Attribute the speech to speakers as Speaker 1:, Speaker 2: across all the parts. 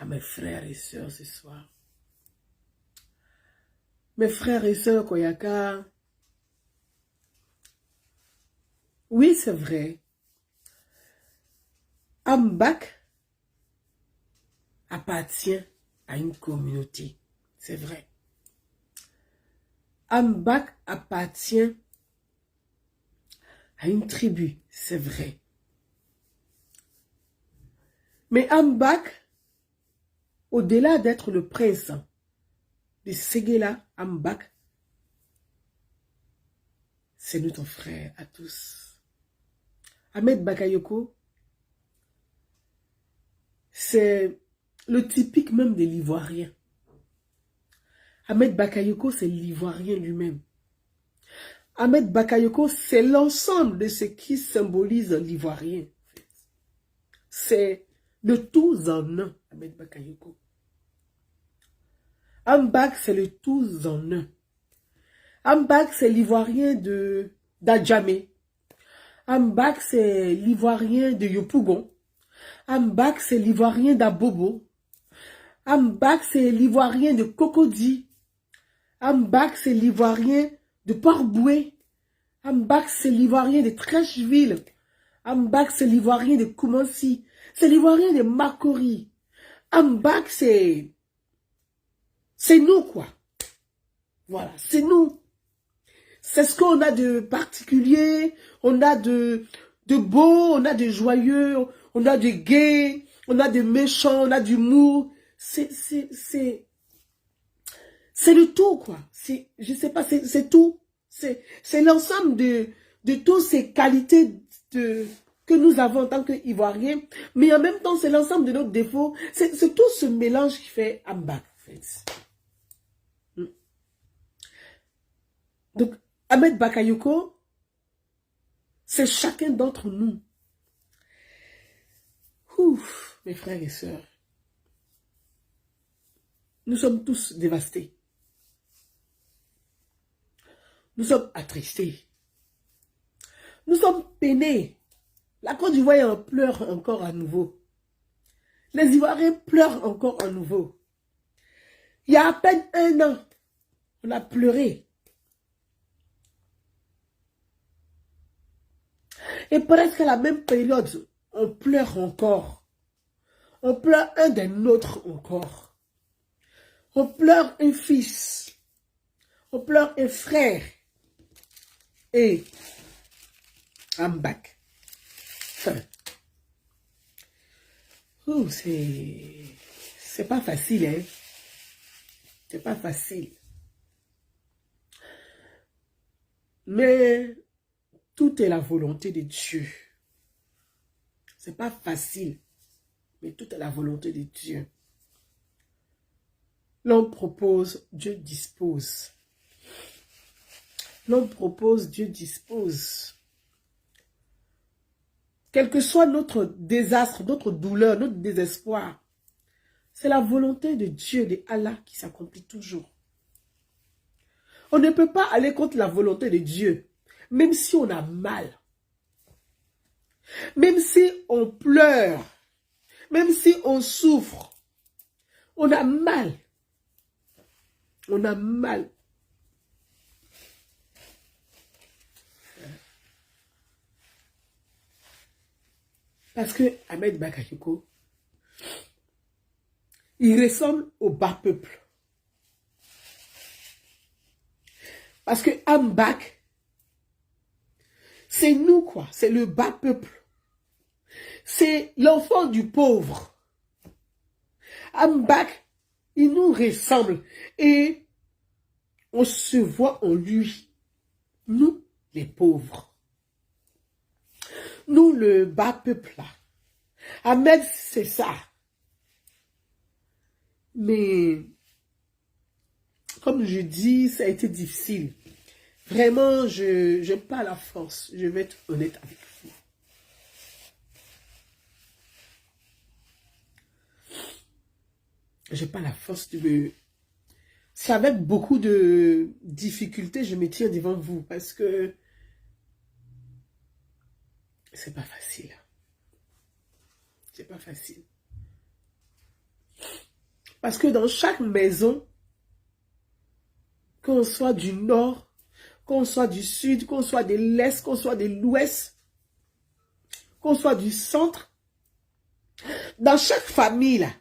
Speaker 1: à mes frères et sœurs ce soir. Mes frères et sœurs Koyaka, oui, c'est vrai. Ambak appartient à une communauté. C'est vrai. Ambak appartient à une tribu. C'est vrai. Mais Ambak, au-delà d'être le prince de Séguéla, Ambak, c'est notre frère à tous. Ahmed Bakayoko, c'est le typique même de l'Ivoirien. Ahmed Bakayoko, c'est l'Ivoirien lui-même. Ahmed Bakayoko, c'est l'ensemble de ce qui symbolise l'Ivoirien. C'est le tous en un, Ahmed Bakayoko. Ambak, c'est le tous en un. Ambak, c'est l'Ivoirien d'Adjamé. Ambak, c'est l'Ivoirien de Yopougon. Ambak, c'est l'Ivoirien d'Abobo. Ambak, c'est l'Ivoirien de Cocody. Ambak, c'est l'Ivoirien de Port-Boué. Ambak, c'est l'Ivoirien de Trècheville. Ambak, c'est l'Ivoirien de Koumansi. C'est l'Ivoirien de Makori. Ambak, c'est nous, quoi. Voilà, c'est nous. C'est ce qu'on a de particulier, on a de beau, on a de joyeux, on a de gai, on a de méchant, on a d'humour. C'est le tout, quoi. Je sais pas, c'est tout. C'est l'ensemble de toutes ces qualités que nous avons en tant qu'Ivoiriens, mais en même temps, c'est l'ensemble de nos défauts. C'est tout ce mélange qui fait Ambak, en fait. Donc, Ahmed Bakayoko, c'est chacun d'entre nous. Ouf, mes frères et sœurs. Nous sommes tous dévastés. Nous sommes attristés. Nous sommes peinés. La Côte d'Ivoire en pleure encore à nouveau. Les Ivoiriens pleurent encore à nouveau. Il y a à peine un an, on a pleuré. Et presque à la même période, on pleure encore. On pleure un des nôtres encore. On pleure un fils. On pleure un frère. Et Ambak. C'est pas facile, hein. C'est pas facile. Mais tout est la volonté de Dieu. C'est pas facile, mais tout est la volonté de Dieu. L'homme propose, Dieu dispose. L'homme propose, Dieu dispose. Quel que soit notre désastre, notre douleur, notre désespoir, c'est la volonté de Dieu, de Allah, qui s'accomplit toujours. On ne peut pas aller contre la volonté de Dieu, même si on a mal. Même si on pleure, même si on souffre, on a mal. On a mal. Parce que Ahmed Bakayoko, il ressemble au bas peuple. Parce que Ambak, c'est nous, quoi. C'est le bas peuple. C'est l'enfant du pauvre. Ambak, il nous ressemble. Et on se voit en lui. Nous, les pauvres. Nous, le bas peuple, là. Ahmed, c'est ça. Mais, comme je dis, ça a été difficile. Vraiment, je n'ai pas la force. Je vais être honnête avec vous. Je n'ai pas la force de me... C'est avec beaucoup de difficultés, je me tiens devant vous. Parce que c'est pas facile. C'est pas facile. Parce que dans chaque maison, qu'on soit du nord, qu'on soit du sud, qu'on soit de l'est, qu'on soit de l'ouest, qu'on soit du centre, dans chaque famille, là,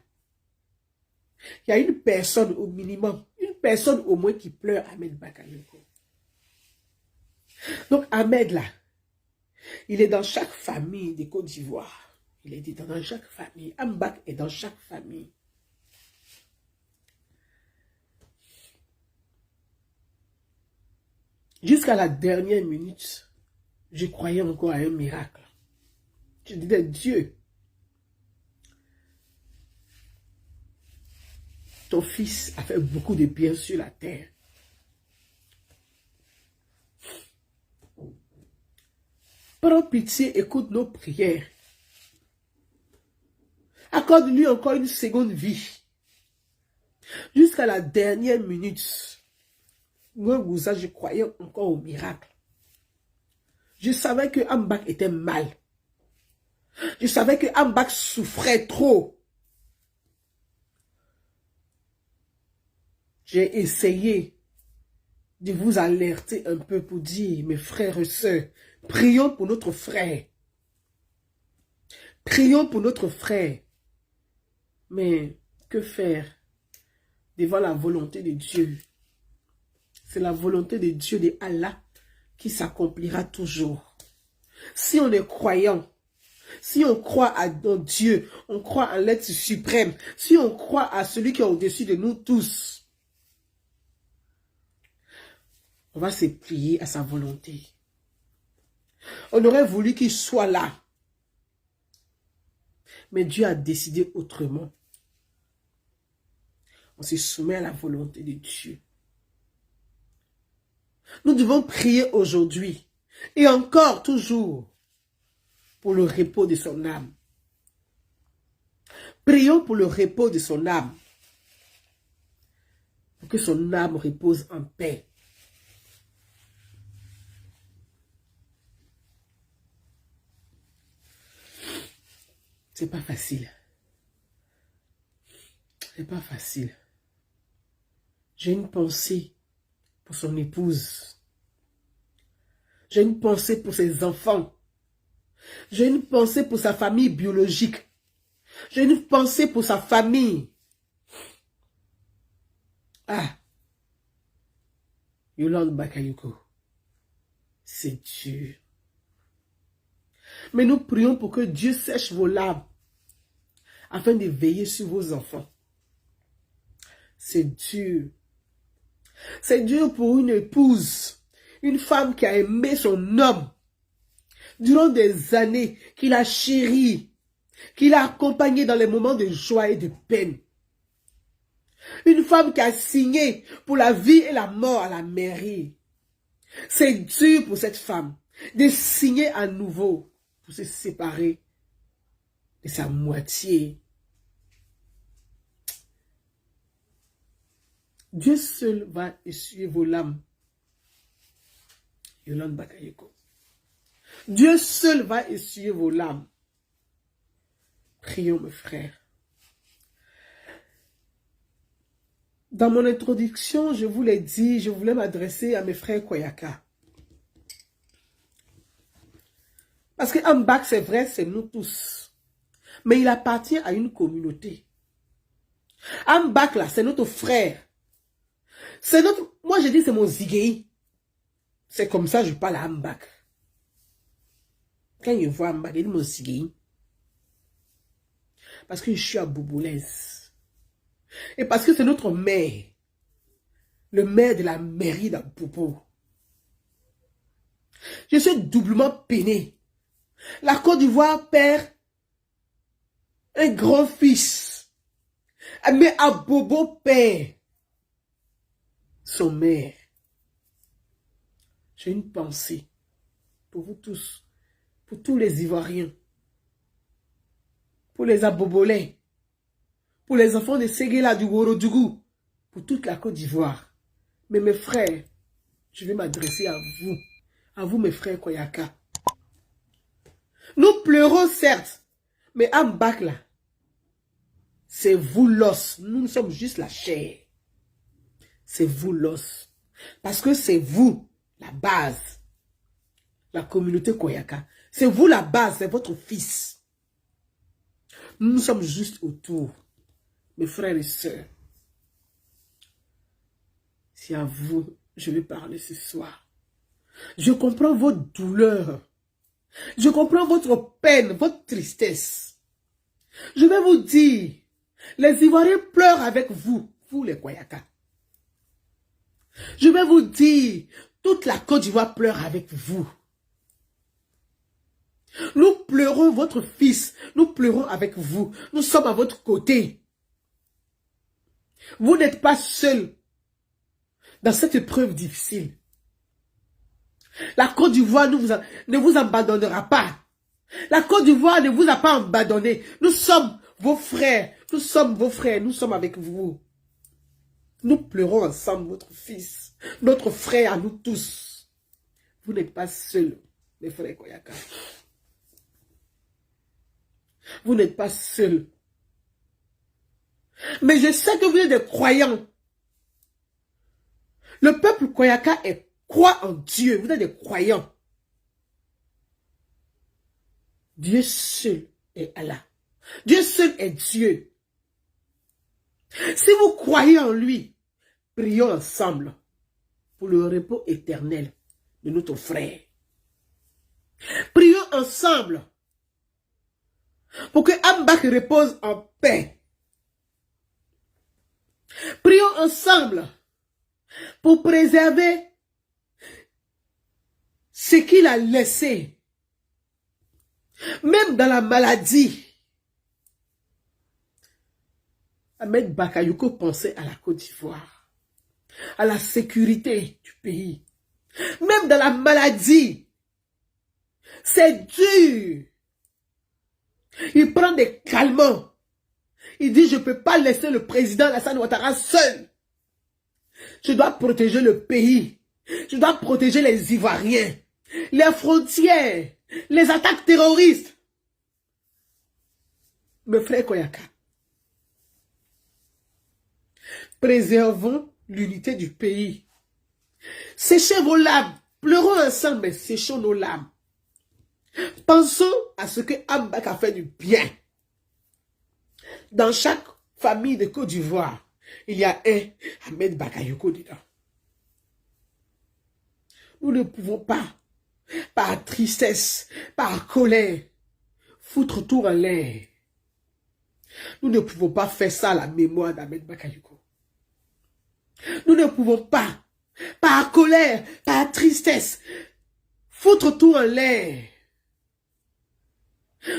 Speaker 1: il y a une personne au minimum, une personne au moins qui pleure Ahmed Bakayoko. Donc Ahmed, là, il est dans chaque famille de Côte d'Ivoire. Il est dit dans chaque famille. Ambak est dans chaque famille. Jusqu'à la dernière minute, je croyais encore à un miracle. Je disais, Dieu, ton fils a fait beaucoup de bien sur la terre. Prends pitié, écoute nos prières. Accorde-lui encore une seconde vie. Jusqu'à la dernière minute. Moi, je croyais encore au miracle. Je savais que Ambak était mal. Je savais que Ambak souffrait trop. J'ai essayé de vous alerter un peu pour dire, mes frères et sœurs, prions pour notre frère. Prions pour notre frère. Mais que faire devant la volonté de Dieu? C'est la volonté de Dieu, de Allah, qui s'accomplira toujours. Si on est croyant, si on croit à Dieu, on croit en l'être suprême, si on croit à celui qui est au-dessus de nous tous, on va se plier à sa volonté. On aurait voulu qu'il soit là. Mais Dieu a décidé autrement. On se soumet à la volonté de Dieu. Nous devons prier aujourd'hui et encore toujours pour le repos de son âme. Prions pour le repos de son âme. Pour que son âme repose en paix. C'est pas facile. C'est pas facile. J'ai une pensée pour son épouse. J'ai une pensée pour ses enfants. J'ai une pensée pour sa famille biologique. J'ai une pensée pour sa famille. Ah, Yolande Bakayoko, c'est dur. Mais nous prions pour que Dieu sèche vos larmes afin de veiller sur vos enfants. C'est dur. C'est dur pour une épouse, une femme qui a aimé son homme durant des années, qui l'a chéri, qui l'a accompagné dans les moments de joie et de peine. Une femme qui a signé pour la vie et la mort à la mairie. C'est dur pour cette femme de signer à nouveau pour se séparer de sa moitié. Dieu seul va essuyer vos larmes. Yolande Bakayoko. Dieu seul va essuyer vos larmes. Prions, mes frères. Dans mon introduction, je vous l'ai dit, je voulais m'adresser à mes frères Koyaka. Parce que Ambak, c'est vrai, c'est nous tous. Mais il appartient à une communauté. Ambak, là, c'est notre frère. C'est notre... Moi, je dis c'est mon zigei. C'est comme ça que je parle à Ambak. Quand je vois Ambak, il dit mon zigei. Parce que je suis à Bouboulaise. Et parce que c'est notre maire. Le maire de la mairie d'Aboubou. Je suis doublement peiné. La Côte d'Ivoire perd un grand-fils. Mais Abobo perd son maire. J'ai une pensée pour vous tous, pour tous les Ivoiriens, pour les Abobolais, pour les enfants de Séguéla du Worodougou, pour toute la Côte d'Ivoire. Mais mes frères, je vais m'adresser à vous mes frères Koyaka. Nous pleurons certes, mais Ambak là, C'est vous l'os. Nous sommes juste la chair. C'est vous l'os. Parce que c'est vous la base. La communauté Koyaka. C'est vous la base, c'est votre fils. Nous sommes juste autour. Mes frères et sœurs. C'est à vous, je vais parler ce soir. Je comprends votre douleur. Je comprends votre peine, votre tristesse. Je vais vous dire, les Ivoiriens pleurent avec vous, vous les Koyaka. Je vais vous dire, toute la Côte d'Ivoire pleure avec vous. Nous pleurons votre fils, nous pleurons avec vous. Nous sommes à votre côté. Vous n'êtes pas seul dans cette épreuve difficile. La Côte d'Ivoire ne vous abandonnera pas. La Côte d'Ivoire ne vous a pas abandonné. Nous sommes vos frères. Nous sommes vos frères. Nous sommes avec vous. Nous pleurons ensemble votre fils. Notre frère à nous tous. Vous n'êtes pas seuls, mes frères Koyaka. Vous n'êtes pas seuls. Mais je sais que vous êtes des croyants. Le peuple Koyaka croit en Dieu. Vous êtes des croyants. Dieu seul est Allah. Dieu seul est Dieu. Si vous croyez en lui, prions ensemble pour le repos éternel de notre frère. Prions ensemble pour que Ambak repose en paix. Prions ensemble pour préserver ce qu'il a laissé. Même dans la maladie. Ahmed Bakayoko pensait à la Côte d'Ivoire, à la sécurité du pays. Même dans la maladie, c'est dur. Il prend des calmants. Il dit, je ne peux pas laisser le président Alassane Ouattara seul. Je dois protéger le pays. Je dois protéger les Ivoiriens, les frontières, les attaques terroristes. Mes frères Koyaka, préservons l'unité du pays. Séchez vos larmes. Pleurons ensemble, mais séchons nos larmes. Pensons à ce que Ambak a fait du bien. Dans chaque famille de Côte d'Ivoire, il y a un Ahmed Bakayoko dedans. Nous ne pouvons pas, par tristesse, par colère, foutre tout en l'air. Nous ne pouvons pas faire ça à la mémoire d'Ahmed Bakayoko. Nous ne pouvons pas, par colère, par tristesse, foutre tout en l'air.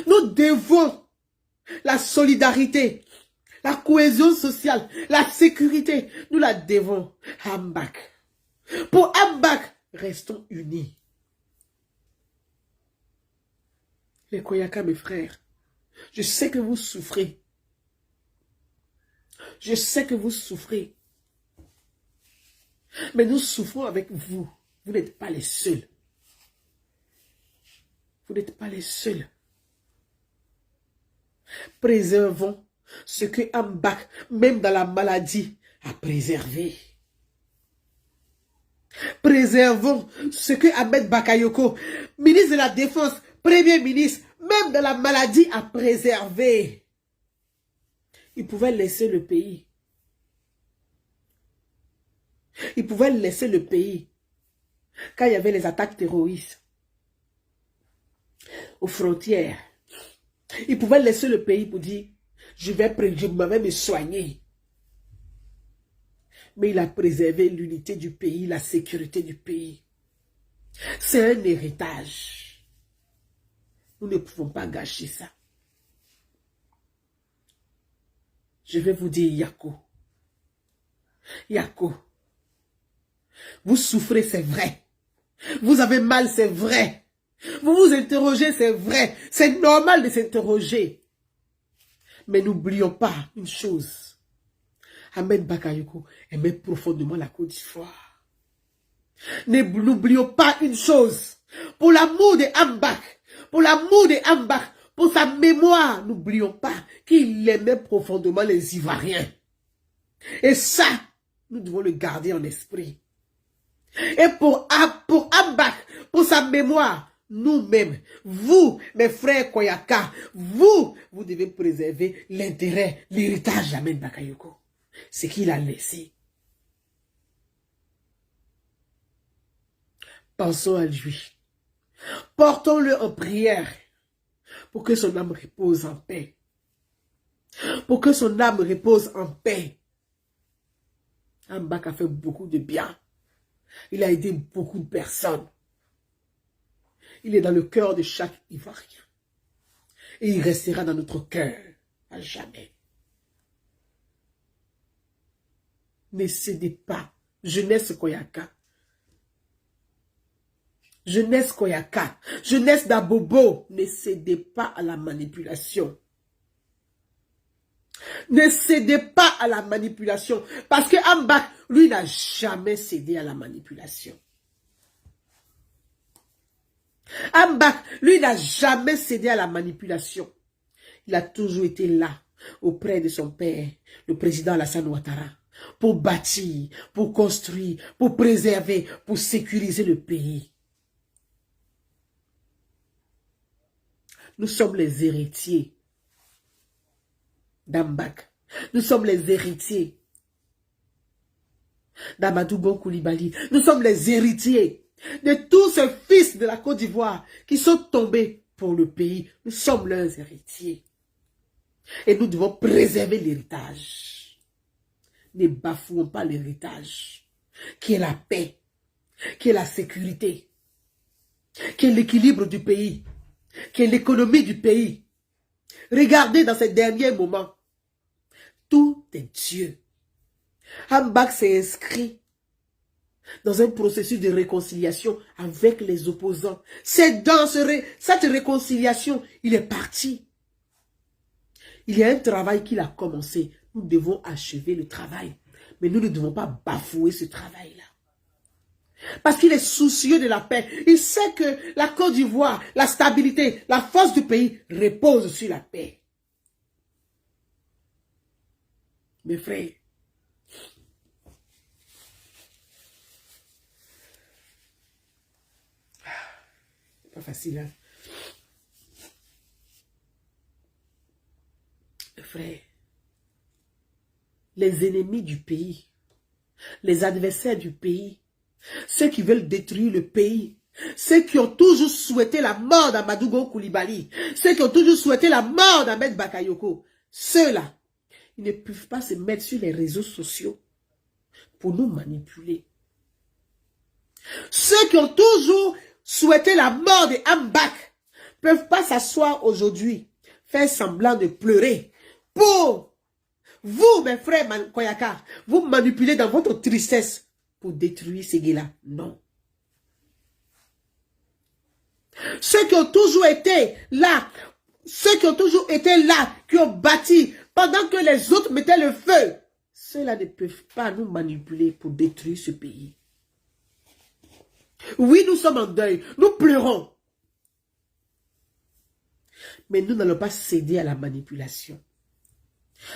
Speaker 1: Nous devons la solidarité, la cohésion sociale, la sécurité. Nous la devons à Ambak. Pour Ambak, restons unis. Les Koyaka, mes frères, je sais que vous souffrez. Je sais que vous souffrez. Mais nous souffrons avec vous. Vous n'êtes pas les seuls. Vous n'êtes pas les seuls. Préservons ce que Ambak, même dans la maladie, a préservé. Préservons ce que Ahmed Bakayoko, ministre de la Défense, Premier ministre, même dans la maladie, a préservé. Il pouvait laisser le pays. Il pouvait laisser le pays quand il y avait les attaques terroristes aux frontières. Il pouvait laisser le pays pour dire, je vais me soigner. Mais il a préservé l'unité du pays, la sécurité du pays. C'est un héritage. Nous ne pouvons pas gâcher ça. Je vais vous dire, Yako. Yako. Vous souffrez, c'est vrai. Vous avez mal, c'est vrai. Vous vous interrogez, c'est vrai. C'est normal de s'interroger. Mais n'oublions pas une chose. Ahmed Bakayoko aimait profondément la Côte d'Ivoire. N'oublions pas une chose. Pour l'amour de Ambak, pour l'amour de Ambak, pour sa mémoire, n'oublions pas qu'il aimait profondément les Ivoiriens. Et ça, nous devons le garder en esprit. Et pour Ambak, pour sa mémoire, nous-mêmes, vous, mes frères Koyaka, vous devez préserver l'intérêt, l'héritage d'Ahmed Bakayoko. Ce qu'il a laissé. Pensons à lui. Portons-le en prière pour que son âme repose en paix. Pour que son âme repose en paix. Ambak a fait beaucoup de bien. Il a aidé beaucoup de personnes. Il est dans le cœur de chaque Ivoirien. Et il restera dans notre cœur à jamais. Ne cédez pas. Jeunesse Koyaka. Jeunesse Koyaka. Jeunesse d'Abobo. Ne cédez pas à la manipulation. Ne cédez pas à la manipulation. Parce que Ambak, lui, n'a jamais cédé à la manipulation. Ambak, lui, n'a jamais cédé à la manipulation. Il a toujours été là, auprès de son père, le président Alassane Ouattara, pour bâtir, pour construire, pour préserver, pour sécuriser le pays. Nous sommes les héritiers d'Ambak. Nous sommes les héritiers d'Amadou Bon Coulibaly. Nous sommes les héritiers de tous ces fils de la Côte d'Ivoire qui sont tombés pour le pays. Nous sommes leurs héritiers. Et nous devons préserver l'héritage. Ne bafouons pas l'héritage, qui est la paix, qui est la sécurité, qui est l'équilibre du pays, qui est l'économie du pays. Regardez dans ces derniers moments, tout est Dieu. Ambak s'est inscrit dans un processus de réconciliation avec les opposants. C'est dans cette réconciliation, il est parti. Il y a un travail qu'il a commencé. Nous devons achever le travail. Mais nous ne devons pas bafouer ce travail-là. Parce qu'il est soucieux de la paix. Il sait que la Côte d'Ivoire, la stabilité, la force du pays repose sur la paix. Mes frères, c'est pas facile, hein? Mes frères, les ennemis du pays, les adversaires du pays, ceux qui veulent détruire le pays, ceux qui ont toujours souhaité la mort d'Amadou Bon Coulibaly, ceux qui ont toujours souhaité la mort d'Ahmed Bakayoko, ceux-là, ils ne peuvent pas se mettre sur les réseaux sociaux pour nous manipuler. Ceux qui ont toujours souhaité la mort de Ambak ne peuvent pas s'asseoir aujourd'hui, faire semblant de pleurer pour vous, mes frères Koyaka, vous manipuler dans votre tristesse pour détruire ces gars-là. Non. Ceux qui ont toujours été là, qui ont bâti, pendant que les autres mettaient le feu, ceux-là ne peuvent pas nous manipuler pour détruire ce pays. Oui, nous sommes en deuil, nous pleurons. Mais nous n'allons pas céder à la manipulation.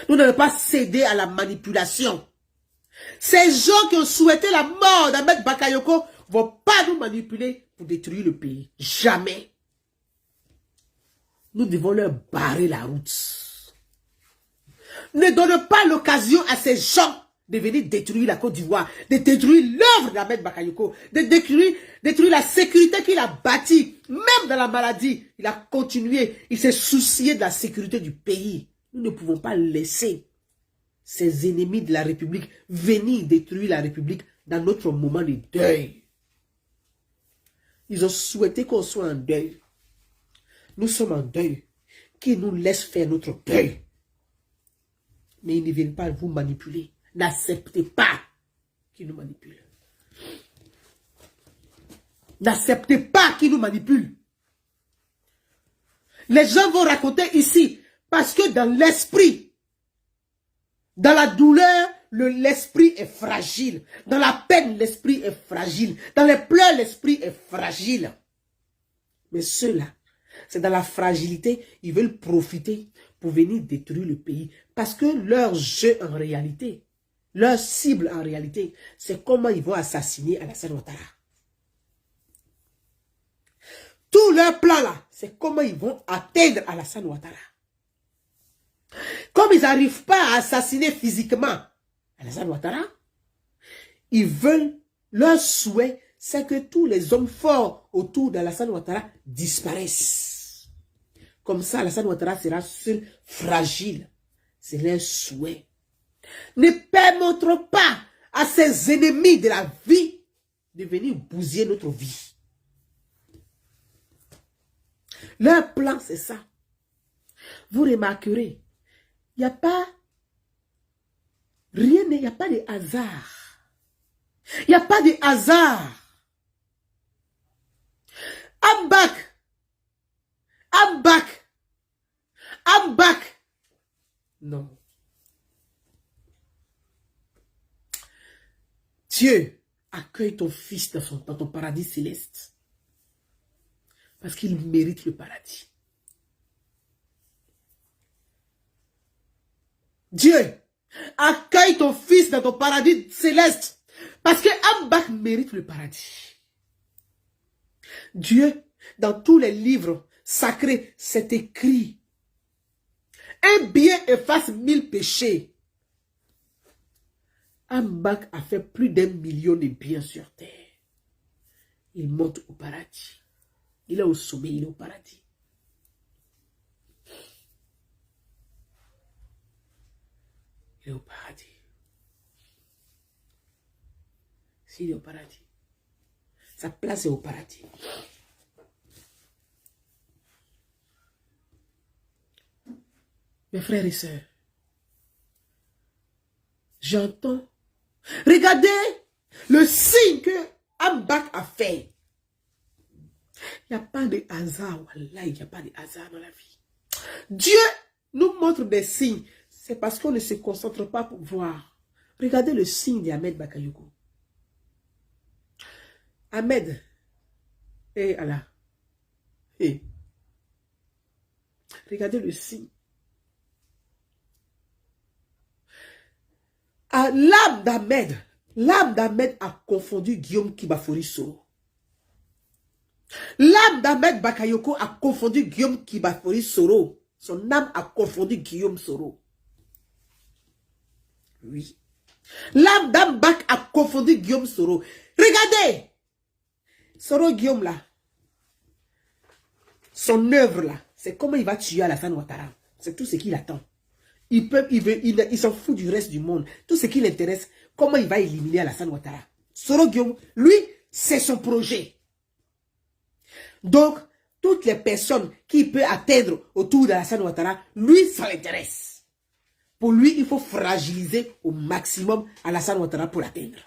Speaker 1: Nous n'allons pas céder à la manipulation. Ces gens qui ont souhaité la mort d'Ahmed Bakayoko ne vont pas nous manipuler pour détruire le pays. Jamais. Nous devons leur barrer la route. Ne donne pas l'occasion à ces gens de venir détruire la Côte d'Ivoire, de détruire l'œuvre d'Ahmed Bakayoko, de détruire la sécurité qu'il a bâtie. Même dans la maladie, il a continué, il s'est soucié de la sécurité du pays. Nous ne pouvons pas laisser ces ennemis de la République venir détruire la République dans notre moment de deuil. Ils ont souhaité qu'on soit en deuil. Nous sommes en deuil. Qu'ils nous laissent faire notre deuil. Mais ils ne viennent pas vous manipuler. N'acceptez pas qu'ils nous manipulent. N'acceptez pas qu'ils nous manipulent. Les gens vont raconter ici, parce que dans l'esprit, dans la douleur, l'esprit est fragile. Dans la peine, l'esprit est fragile. Dans les pleurs, l'esprit est fragile. Mais ceux-là, C'est dans la fragilité, ils veulent profiter pour venir détruire le pays. Parce que leur jeu en réalité, leur cible en réalité, c'est comment ils vont assassiner Alassane Ouattara. Tout leur plan là, c'est comment ils vont atteindre Alassane Ouattara. Comme ils n'arrivent pas à assassiner physiquement Alassane Ouattara, ils veulent, leur souhait, c'est que tous les hommes forts autour d'Alassane Ouattara disparaissent. Comme ça, Alassane Ouattara sera seul, fragile. C'est leur souhait. Ne permettront pas à ces ennemis de la vie de venir bousiller notre vie. Leur plan, c'est ça. Vous remarquerez, il n'y a pas rien, il n'y a pas de hasard. Il n'y a pas de hasard. I'm back. I'm back. I'm back. Non. Dieu, accueille ton fils dans ton paradis céleste. Parce qu'il mérite le paradis. Dieu, accueille ton fils dans ton paradis céleste. Parce que Ambak mérite le paradis. Dieu, dans tous les livres sacrés, c'est écrit. Un bien efface 1000 péchés. Ambak a fait plus d'1 million de biens sur terre. Il monte au paradis. Il est au sommet, il est au paradis. Il est au paradis. S'il est au paradis, sa place est au paradis. Mes frères et sœurs, j'entends. Regardez le signe que Ambak a fait. Il n'y a pas de hasard, wallah, il n'y a pas de hasard dans la vie. Dieu nous montre des signes. C'est parce qu'on ne se concentre pas pour voir. Regardez le signe d'Ahmed Bakayoko. Ahmed, Allah. Regardez le signe. L'âme d'Ahmed a confondu Guillaume Kibafori Soro. L'âme d'Ahmed Bakayoko a confondu Guillaume Kibafori Soro. Son âme a confondu Guillaume Soro. Oui. L'âme d'Ambak a confondu Guillaume Soro. Regardez. Soro Guillaume là. Son œuvre là. C'est comment il va tuer Alassane Ouattara. C'est tout ce qu'il attend. Il s'en fout du reste du monde. Tout ce qui l'intéresse, comment il va éliminer Alassane Ouattara. Soro Guillaume, lui, c'est son projet. Donc, toutes les personnes qui peuvent atteindre autour d'Alassane Ouattara, lui, ça l'intéresse. Pour lui, il faut fragiliser au maximum Alassane Ouattara pour l'atteindre.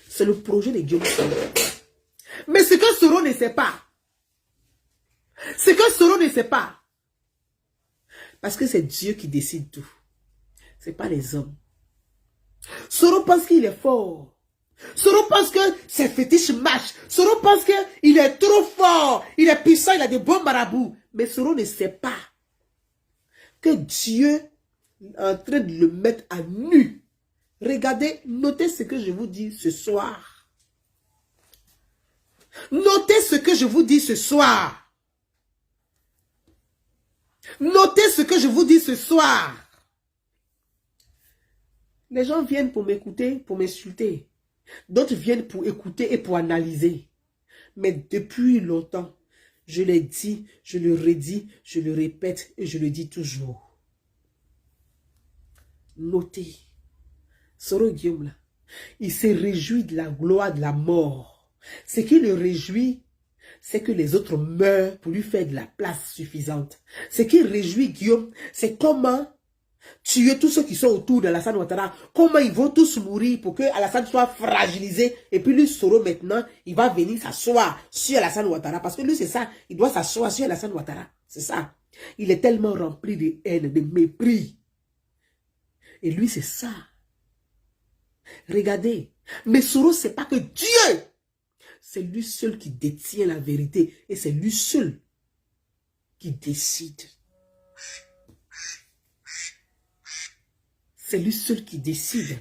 Speaker 1: C'est le projet de Guillaume Soro. Mais ce que Soro ne sait pas, parce que c'est Dieu qui décide tout. Ce n'est pas les hommes. Soro pense qu'il est fort. Soro pense que c'est fétiche match. Soro pense qu'il est trop fort. Il est puissant, il a des bons marabouts. Mais Soro ne sait pas que Dieu est en train de le mettre à nu. Regardez, notez ce que je vous dis ce soir. Notez ce que je vous dis ce soir. Notez ce que je vous dis ce soir. Les gens viennent pour m'écouter, pour m'insulter. D'autres viennent pour écouter et pour analyser. Mais depuis longtemps, je l'ai dit, je le redis, je le répète et je le dis toujours. Notez. Soro Guillaume là, il se réjouit de la gloire de la mort. Ce qui le réjouit, c'est que les autres meurent pour lui faire de la place suffisante. Ce qui réjouit Guillaume, c'est comment tuer tous ceux qui sont autour d'Alassane Ouattara. Comment ils vont tous mourir pour que Alassane soit fragilisé. Et puis lui, Soro, maintenant, il va venir s'asseoir sur Alassane Ouattara. Parce que lui, c'est ça. Il doit s'asseoir sur Alassane Ouattara. C'est ça. Il est tellement rempli de haine, de mépris. Et lui, c'est ça. Regardez. Mais Soro, c'est pas que Dieu. C'est lui seul qui détient la vérité. Et c'est lui seul qui décide. C'est lui seul qui décide.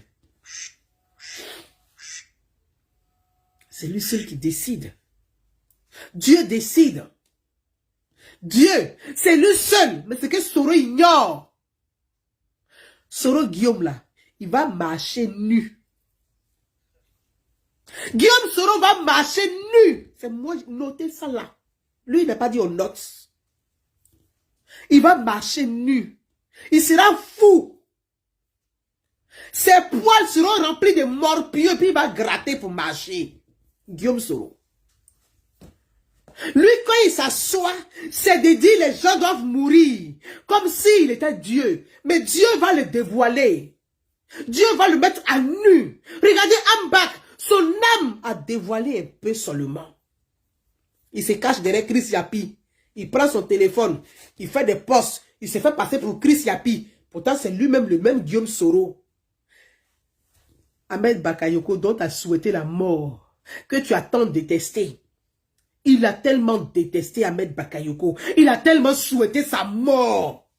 Speaker 1: C'est lui seul qui décide. Dieu décide. Dieu, c'est lui seul. Mais c'est que Soro ignore. Soro Guillaume là, il va marcher nu. Guillaume Soro va marcher nu. C'est moi, notez ça là. Lui, il n'a pas dit on note. Il va marcher nu. Il sera fou. Ses poils seront remplis de morpieux, puis il va gratter pour marcher. Guillaume Soro. Lui, quand il s'assoit, c'est de dire les gens doivent mourir. Comme s'il était Dieu. Mais Dieu va le dévoiler. Dieu va le mettre à nu. Regardez Ambak. Son âme a dévoilé un peu seulement. Il se cache derrière Chris Yapi. Il prend son téléphone. Il fait des posts. Il se fait passer pour Chris Yapi. Pourtant, c'est lui-même le même Guillaume Soro. Ahmed Bakayoko, dont tu as souhaité la mort, que tu as tant détesté. Il a tellement détesté Ahmed Bakayoko. Il a tellement souhaité sa mort.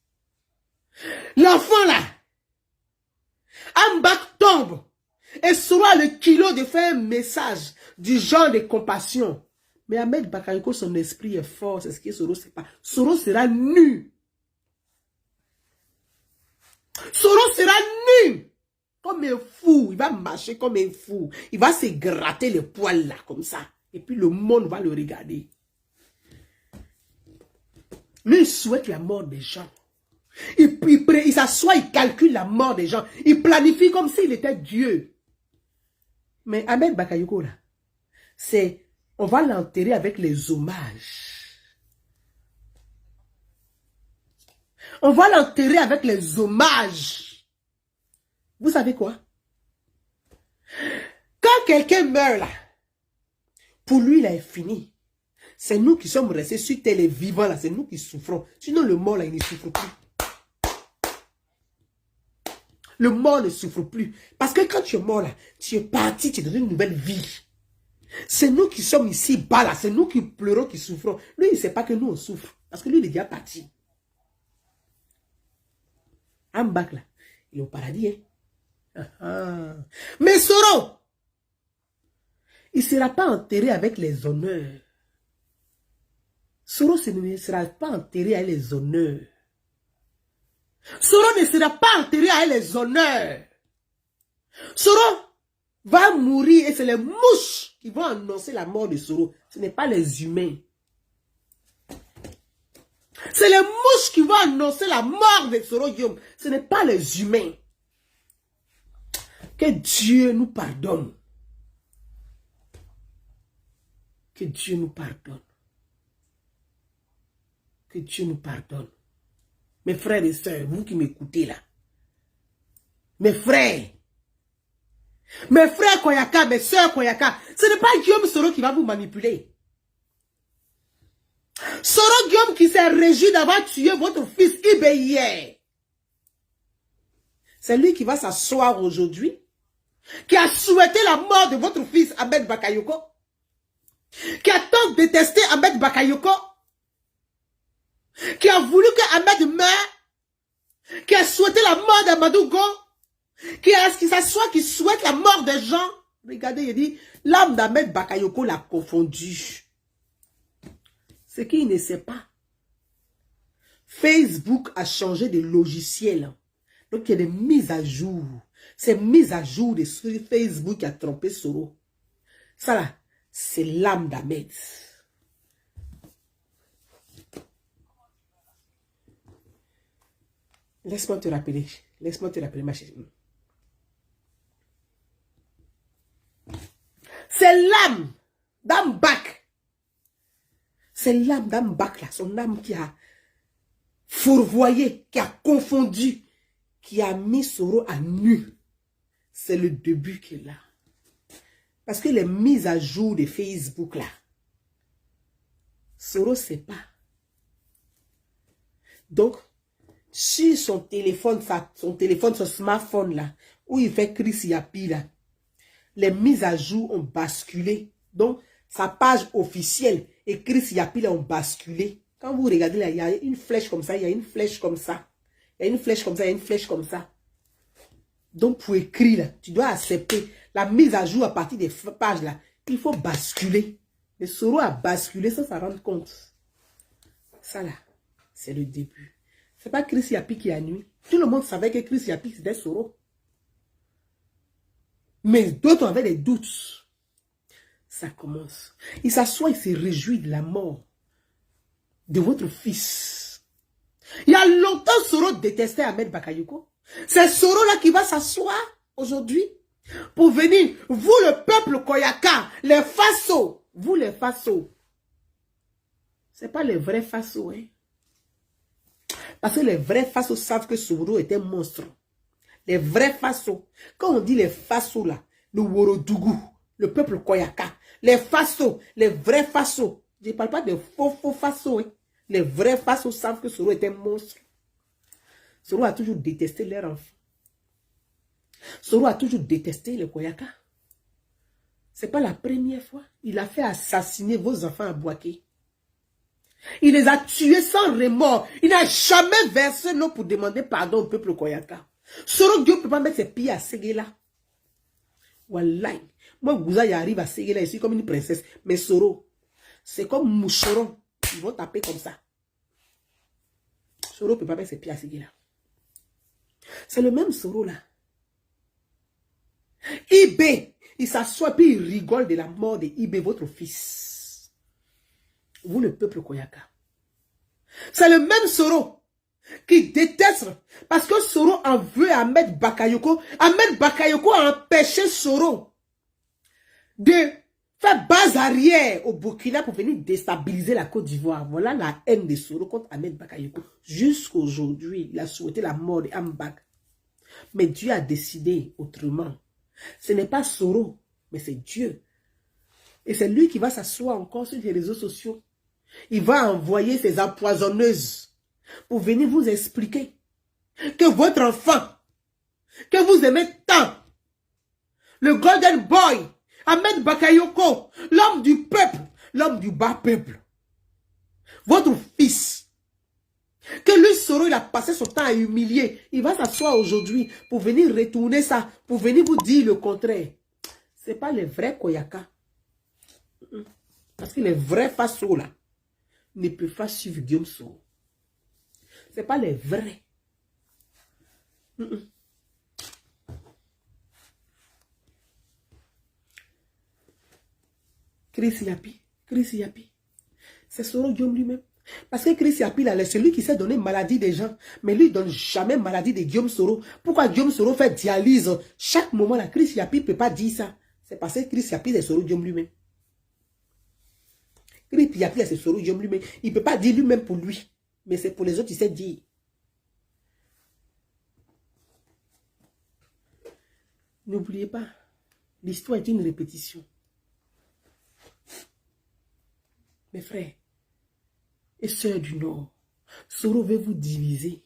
Speaker 1: L'enfant là, Ambak tombe. Et Soro a le kilo de faire un message du genre de compassion. Mais Ahmed Bakayoko, son esprit est fort. C'est ce que Soro ne sait pas. Soro sera nu. Soro sera nu. Comme un fou. Il va marcher comme un fou. Il va se gratter les poils là, comme ça. Et puis le monde va le regarder. Lui, il souhaite la mort des gens. Il s'assoit, il calcule la mort des gens. Il planifie comme s'il était Dieu. Mais Ahmed Bakayoko, là, c'est... On va l'enterrer avec les hommages. On va l'enterrer avec les hommages. Vous savez quoi? Quand quelqu'un meurt, là, pour lui, il est fini. C'est nous qui sommes restés sur terre, les vivants, là, c'est nous qui souffrons. Sinon, le mort, là, il ne souffre plus. Le mort ne souffre plus. Parce que quand tu es mort, là, tu es parti, tu es dans une nouvelle vie. C'est nous qui sommes ici, bas, là, c'est nous qui pleurons, qui souffrons. Lui, il ne sait pas que nous, on souffre. Parce que lui, il est déjà parti. Ambak, là, il est au paradis, hein? Mais Soro, il ne sera pas enterré avec les honneurs. Soro ne sera pas enterré avec les honneurs. Soro ne sera pas enterré avec les honneurs. Soro va mourir et c'est les mouches qui vont annoncer la mort de Soro. Ce n'est pas les humains. C'est les mouches qui vont annoncer la mort de Soro Guillaume. Ce n'est pas les humains. Que Dieu nous pardonne. Que Dieu nous pardonne. Que Dieu nous pardonne. Mes frères et sœurs, vous qui m'écoutez là. Mes frères Koyaka, mes sœurs Koyaka, ce n'est pas Guillaume Soro qui va vous manipuler. Soro Guillaume qui s'est réjoui d'avoir tué votre fils Ibe hier. C'est lui qui va s'asseoir aujourd'hui, qui a souhaité la mort de votre fils Ahmed Bakayoko, qui a tant détesté Ahmed Bakayoko, qui a voulu que Ahmed meure, qui a souhaité la mort d'Amadou Go, qui s'assoit, qui souhaite la mort des gens. Regardez, il dit, l'âme d'Ahmed Bakayoko l'a confondu. Ce qu'il ne sait pas. Facebook a changé de logiciel. Donc, il y a des mises à jour. Ces mises à jour de Facebook qui a trompé Soro. Ça là, c'est l'âme d'Ahmed. Laisse-moi te rappeler. Laisse-moi te rappeler, ma chérie. C'est l'âme d'Ambak. C'est l'âme d'Ambak, là. Son âme qui a fourvoyé, qui a confondu, qui a mis Soro à nu. C'est le début qui est là. Parce que les mises à jour de Facebook, là, Soro ne sait pas. Donc, sur son téléphone, son smartphone, là, où il fait Chris Yapi, là, les mises à jour ont basculé. Donc, sa page officielle et Chris Yapi, là, ont basculé. Quand vous regardez là, il y a une flèche comme ça, il y a une flèche comme ça. Il y a une flèche comme ça, il y a une flèche comme ça. Donc, pour écrire, là, tu dois accepter la mise à jour à partir des pages là. Il faut basculer. Le Soro a basculé sans s'en rendre compte. Ça là, c'est le début. C'est pas Chris Yapi qui a nuit. Tout le monde savait que Chris Yapi c'était Soro. Mais d'autres avaient des doutes. Ça commence. Il s'assoit, il se réjouit de la mort de votre fils. Il y a longtemps, Soro détestait Ahmed Bakayoko. C'est Soro là qui va s'asseoir aujourd'hui pour venir. Vous, le peuple Koyaka, les Faso, vous les Faso. C'est pas les vrais Faso, hein. Parce que les vrais Faso savent que Soro était un monstre. Les vrais Faso. Quand on dit les Faso là, le Worodougou, le peuple Koyaka, les Faso, les vrais Faso. Je ne parle pas de faux Faso, hein. Les vrais Faso savent que Soro était un monstre. Soro a toujours détesté leurs enfants. Soro a toujours détesté les Koyaka. Ce n'est pas la première fois. Il a fait assassiner vos enfants à Bouaké. Il les a tués sans remords. Il n'a jamais versé l'eau pour demander pardon au peuple Koyaka. Soro Dieu ne peut pas mettre ses pieds à Séguéla. Wallahi. Moi, Gouza y arrive à Séguéla ici comme une princesse. Mais Soro, c'est comme Moucheron. Ils vont taper comme ça. Soro ne peut pas mettre ses pieds à Séguéla. C'est le même Soro là. Ibé, il s'assoit puis il rigole de la mort de Ibé, votre fils. Vous, le peuple Koyaka. C'est le même Soro qui déteste parce que Soro en veut à Ahmed Bakayoko. Ahmed Bakayoko a empêché Soro de faire base arrière au Burkina pour venir déstabiliser la Côte d'Ivoire. Voilà la haine de Soro contre Ahmed Bakayoko. Jusqu'aujourd'hui, il a souhaité la mort de Ambak. Mais Dieu a décidé autrement. Ce n'est pas Soro, mais c'est Dieu. Et c'est lui qui va s'asseoir encore sur les réseaux sociaux. Il va envoyer ses empoisonneuses pour venir vous expliquer que votre enfant, que vous aimez tant, le Golden Boy, Ahmed Bakayoko, l'homme du peuple, l'homme du bas peuple, votre fils, que lui, Soro, il a passé son temps à humilier. Il va s'asseoir aujourd'hui pour venir retourner ça, pour venir vous dire le contraire. Ce n'est pas les vrais Koyaka. Parce que les vrais Faso là ne peuvent pas suivre Guillaume Soro. Ce n'est pas les vrais. Chris Yapi. C'est Soro Guillaume lui-même. Parce que Chris Yapi, c'est lui qui sait donner maladie des gens. Mais lui, il ne donne jamais maladie de Guillaume Soro. Pourquoi Guillaume Soro fait dialyse chaque moment là? Chris Yapi ne peut pas dire ça. C'est parce que Chris Yapi, c'est Soro Guillaume lui-même. Chris Yapi, c'est Soro Guillaume lui-même. Il ne peut pas dire lui-même pour lui. Mais c'est pour les autres, il sait dire. N'oubliez pas, l'histoire est une répétition. Mes frères et sœurs du Nord, Soro veut vous diviser.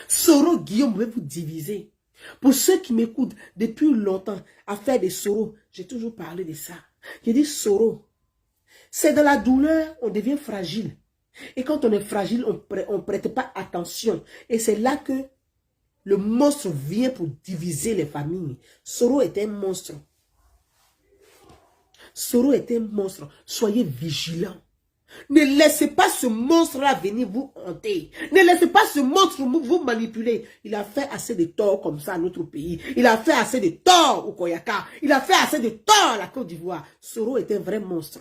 Speaker 1: Soro Guillaume veut vous diviser. Pour ceux qui m'écoutent depuis longtemps, à faire des Soro, j'ai toujours parlé de ça. J'ai dit Soro, c'est dans la douleur, on devient fragile. Et quand on est fragile, on ne prête pas attention. Et c'est là que le monstre vient pour diviser les familles. Soro est un monstre. Soro est un monstre. Soyez vigilants. Ne laissez pas ce monstre-là venir vous hanter. Ne laissez pas ce monstre vous manipuler. Il a fait assez de tort comme ça à notre pays. Il a fait assez de tort au Koyaka. Il a fait assez de tort à la Côte d'Ivoire. Soro est un vrai monstre.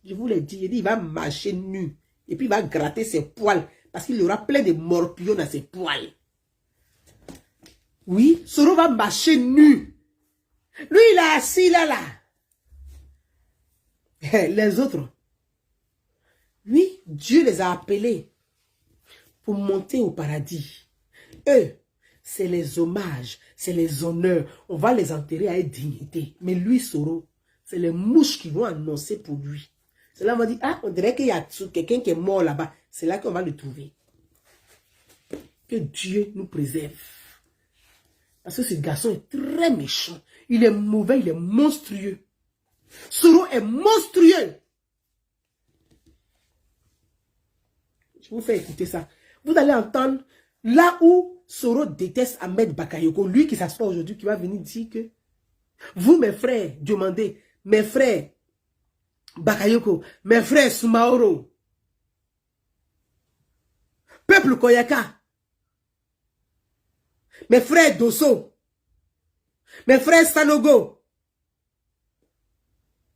Speaker 1: Je vous l'ai dit, il va marcher nu. Et puis il va gratter ses poils. Parce qu'il aura plein de morpions dans ses poils. Oui, Soro va marcher nu. Lui, il est assis là. Les autres. Oui, Dieu les a appelés pour monter au paradis. Eux, c'est les hommages, c'est les honneurs. On va les enterrer avec dignité. Mais lui, Soro, c'est les mouches qui vont annoncer pour lui. C'est là qu'on va dire, ah, on dirait qu'il y a quelqu'un qui est mort là-bas. C'est là qu'on va le trouver. Que Dieu nous préserve. Parce que ce garçon est très méchant. Il est mauvais, il est monstrueux. Soro est monstrueux. Je vous fais écouter ça. Vous allez entendre là où Soro déteste Ahmed Bakayoko, lui qui s'assoit aujourd'hui, qui va venir dire que vous, mes frères, demandez, mes frères Bakayoko, mes frères Soumaoro, peuple Koyaka, mes frères Dosso, mes frères Sanogo,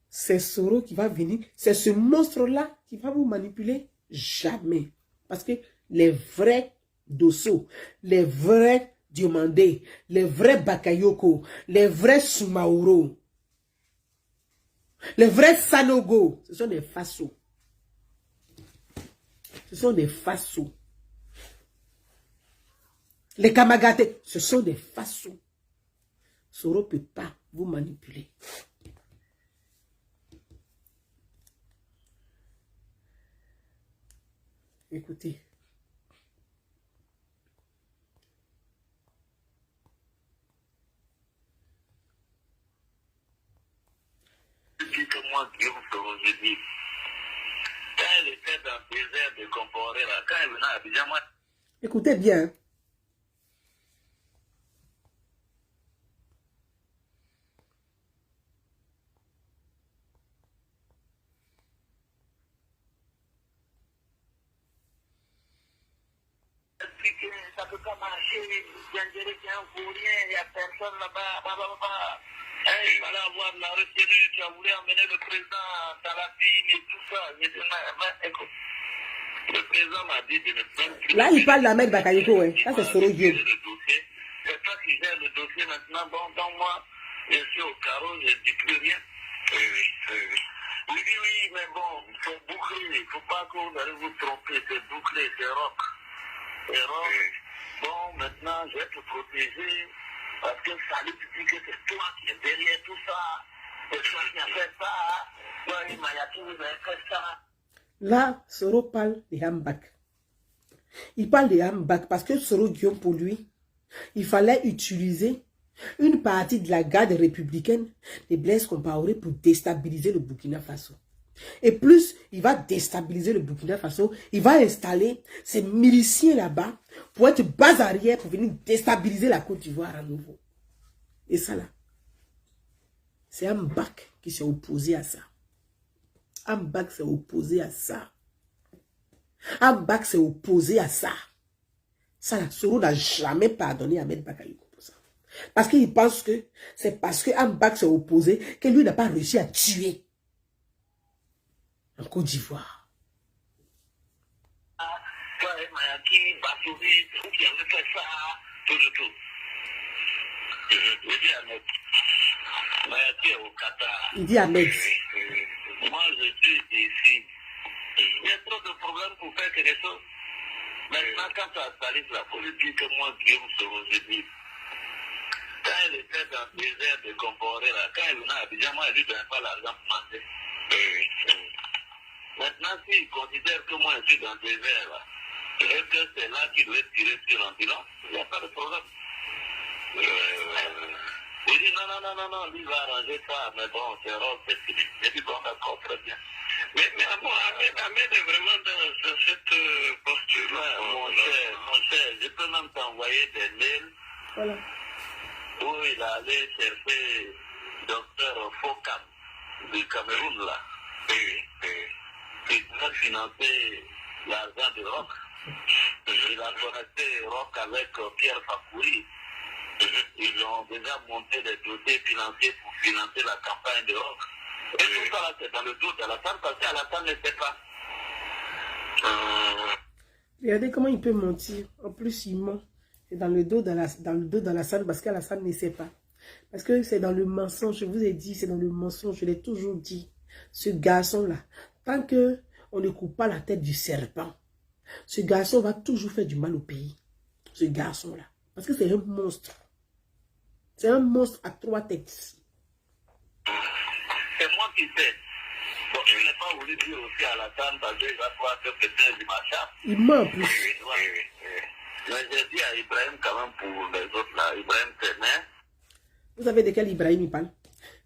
Speaker 1: c'est Soro qui va venir, c'est ce monstre-là qui va vous manipuler. Jamais. Parce que les vrais Dosso, les vrais Diomandé, les vrais Bakayoko, les vrais Soumaoro, les vrais Sanogo, ce sont des Faso. Ce sont des Faso. Les Kamagate, ce sont des Faso. Soro ne peut pas vous manipuler. Écoutez.
Speaker 2: Que moi, Guillaume Soro, je dis, quand elle était dans le désert de Comporé, là, quand elle venait à Abidjan, moi...
Speaker 1: Écoutez bien.
Speaker 2: Ça ne peut pas marcher, pour rien, il n'y a personne là-bas, il fallait avoir la retenue, tu as voulu emmener le président Salafine et tout ça. J'ai dit, écoute, le président m'a dit de ne plus...
Speaker 1: Là, il parle d'Ahmed Bakayoko, ouais. Ça, c'est Soro Diop.
Speaker 2: C'est toi qui gère le dossier maintenant. Bon, donc moi, je suis au carreau, je ne dis plus rien. Oui, mais bon, il faut boucler. Il ne faut pas que vous allez vous tromper. C'est bouclé, c'est rock. C'est rock. Bon, maintenant, je vais te protéger. Parce que Salif dit que c'est toi qui es derrière tout ça. C'est toi qui as fait ça. Toi, il m'a fait ça.
Speaker 1: Là, Soro parle des Hambak. Il parle des Hambak parce que Soro Guillaume, pour lui, il fallait utiliser une partie de la garde républicaine de Blaise Compaoré pour déstabiliser le Burkina Faso. Et plus il va déstabiliser le Burkina Faso, il va installer ses miliciens là-bas pour être base arrière pour venir déstabiliser la Côte d'Ivoire à nouveau. Et ça là, c'est Hambak qui s'est opposé à ça. Hambak s'est opposé à ça. Hambak s'est opposé à ça. Ça là, Soro n'a jamais pardonné à Ahmed Bakayoko pour ça. Parce qu'il pense que c'est parce que Hambak s'est opposé que lui n'a pas réussi à tuer en Côte d'Ivoire.
Speaker 2: Toi, Mayaki, Basouri, tout qui avait fait ça, tout. Je dis à Ahmed, Mayaki est au Qatar.
Speaker 1: Il dit à Ahmed.
Speaker 2: Moi, je suis ici. Il y a trop de problèmes pour faire quelque chose. Maintenant, quand tu as Salif, il faut lui dire que moi, Guillaume Soro, je dis, quand elle était dans le désert de Comporé, là, quand elle venait à Abidjan, moi, elle lui donnait pas l'argent pour manger. Maintenant, s'il considère que moi, je suis dans le désert, là, et que c'est là qu'il doit tirer sur l'ambulance, il n'y a pas de problème. Il dit non, lui va arranger ça, mais bon, c'est rare, c'est fini. J'ai dit bon, d'accord, très bien. Mais bon, Ahmed est vraiment dans cette posture-là, mon cher, je peux même t'envoyer des mails.
Speaker 1: Voilà.
Speaker 2: Où il allait chercher docteur Fokam du Cameroun, là. Il a financé l'argent de Rock. Il a connecté Rock avec Pierre Fakouri. Ils ont déjà monté des dossiers financiers pour financer la campagne de Rock. Et tout ça, là, c'est dans le dos d'Alassane, parce qu'Alassane ne sait pas.
Speaker 1: Regardez comment il peut mentir. En plus, il ment. C'est dans le dos d'Alassane parce qu'Alassane ne sait pas. Parce que c'est dans le mensonge. Je vous ai dit, c'est dans le mensonge. Je l'ai toujours dit. Ce garçon-là, tant qu'on ne coupe pas la tête du serpent, ce garçon va toujours faire du mal au pays. Ce garçon-là. Parce que c'est un monstre. C'est un monstre à 3 têtes.
Speaker 2: C'est moi qui sais. Bon, je n'ai pas voulu dire aussi à Alassane parce qu'il va croire que peut-être du machin.
Speaker 1: Il ment en plus.
Speaker 2: Oui. Mais j'ai dit à Ibrahim quand même pour les autres là. Ibrahim Tenet.
Speaker 1: Vous savez de quel Ibrahim il parle?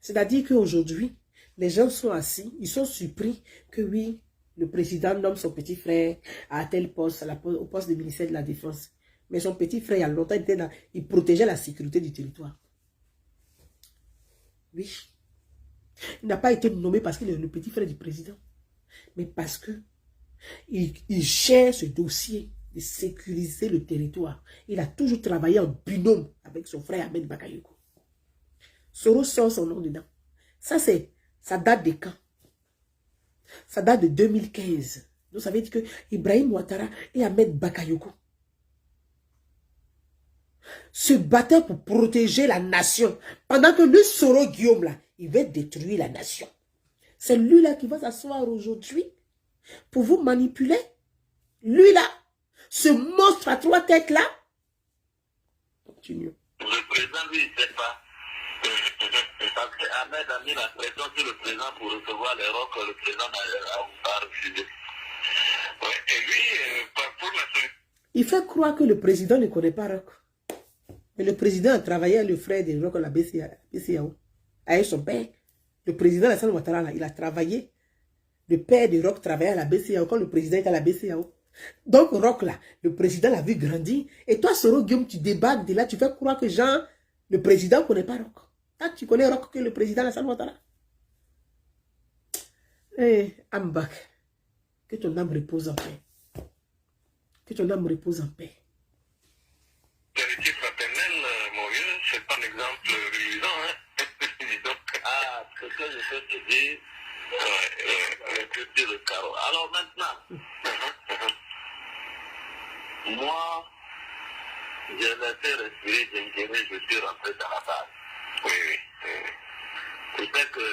Speaker 1: C'est-à-dire qu'aujourd'hui, les gens sont assis, ils sont surpris que oui, Le président nomme son petit frère à tel poste, au poste du ministère de la Défense. Mais son petit frère, il y a longtemps, il protégeait la sécurité du territoire. Oui. Il n'a pas été nommé parce qu'il est le petit frère du président. Mais parce que il cherche ce dossier de sécuriser le territoire. Il a toujours travaillé en binôme avec son frère Ahmed Bakayoko. Soro sort son nom dedans. Ça date de quand? Ça date de 2015. Donc ça veut dire que Ibrahim Ouattara et Ahmed Bakayoko se battaient pour protéger la nation. Pendant que le Soro Guillaume, là, il veut détruire la nation. C'est lui-là qui va s'asseoir aujourd'hui pour vous manipuler. Lui-là, ce monstre à 3 têtes-là. Continue.
Speaker 2: Le président, lui, il ne sait pas. Parce qu'Ahmed a mis la pression sur le président pour recevoir les rocs que le président a refusé. Ouais, et lui, pour la solution.
Speaker 1: Il fait croire que le président ne connaît pas Rock. Mais le président a travaillé avec le frère de Rock à la BCAO. Avec son père. Le président Alassane Ouattara, il a travaillé. Le père de Rock travaillait à la BCAO quand le président était à la BCAO. Donc Rock là, le président l'a vu grandir. Et toi, Soro Guillaume, tu débarques de là, tu fais croire que Jean, le président ne connaît pas Rock. Ah, tu connais Rock que le président Alassane Ouattara. Eh, I'm back. Que ton âme repose en paix. Que ton âme repose en paix.
Speaker 2: Vérité fraternelle, mon vieux, c'est pas un exemple reluisant, hein. Ah, ce que je peux te dire, c'est le carreau. Alors maintenant, moi, j'ai laissé respirer, je suis rentré dans la base. Oui, oui. C'est que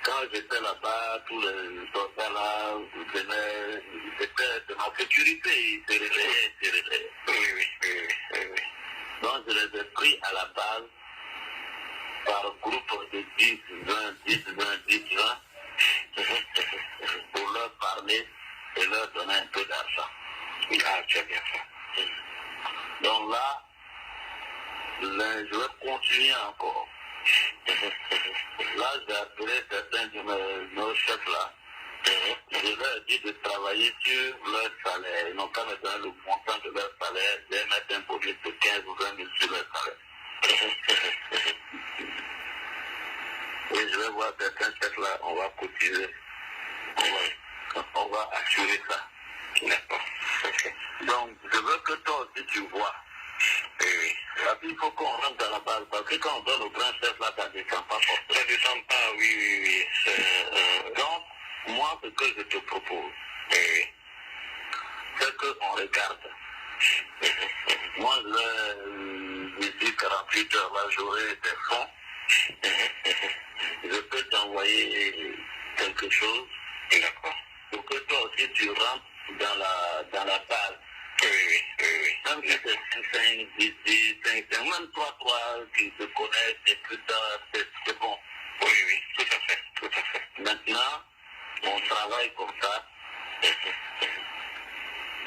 Speaker 2: quand j'étais là-bas, tous les soldats là, c'était de ma sécurité, ils se réveillaient. Oui. Donc je les ai pris à la base par groupe de 10, 20, 10, 20, pour leur parler et leur donner un peu d'argent. Ah, tu as bien fait. Donc là, je vais continuer encore. Là, j'ai appelé certains de nos chefs là. Je leur ai dit de travailler sur leur salaire. Ils n'ont qu'à me donner le montant de leur salaire, de mettre un bonus de 15 ou 20 000 sur leur salaire. Et je vais voir certains chefs là, on va cotiser. On va assurer ça. D'accord. Donc, je veux que toi aussi tu vois. Oui. Il faut qu'on rentre dans la base, parce que quand on donne au grand chef là, ça ne descend pas forcément. Ça ne descend pas, oui. Donc, moi, ce que je te propose, c'est qu'on regarde. Moi, d'ici 48 heures, là, j'aurai des fonds. Je peux t'envoyer quelque chose. D'accord. Pour que toi aussi, tu rentres dans la base. Oui. Même si c'est 5, 10, 5, même 3 qui se connaissent, et tout ça, c'est bon. Oui, tout à fait. Maintenant, on travaille comme ça.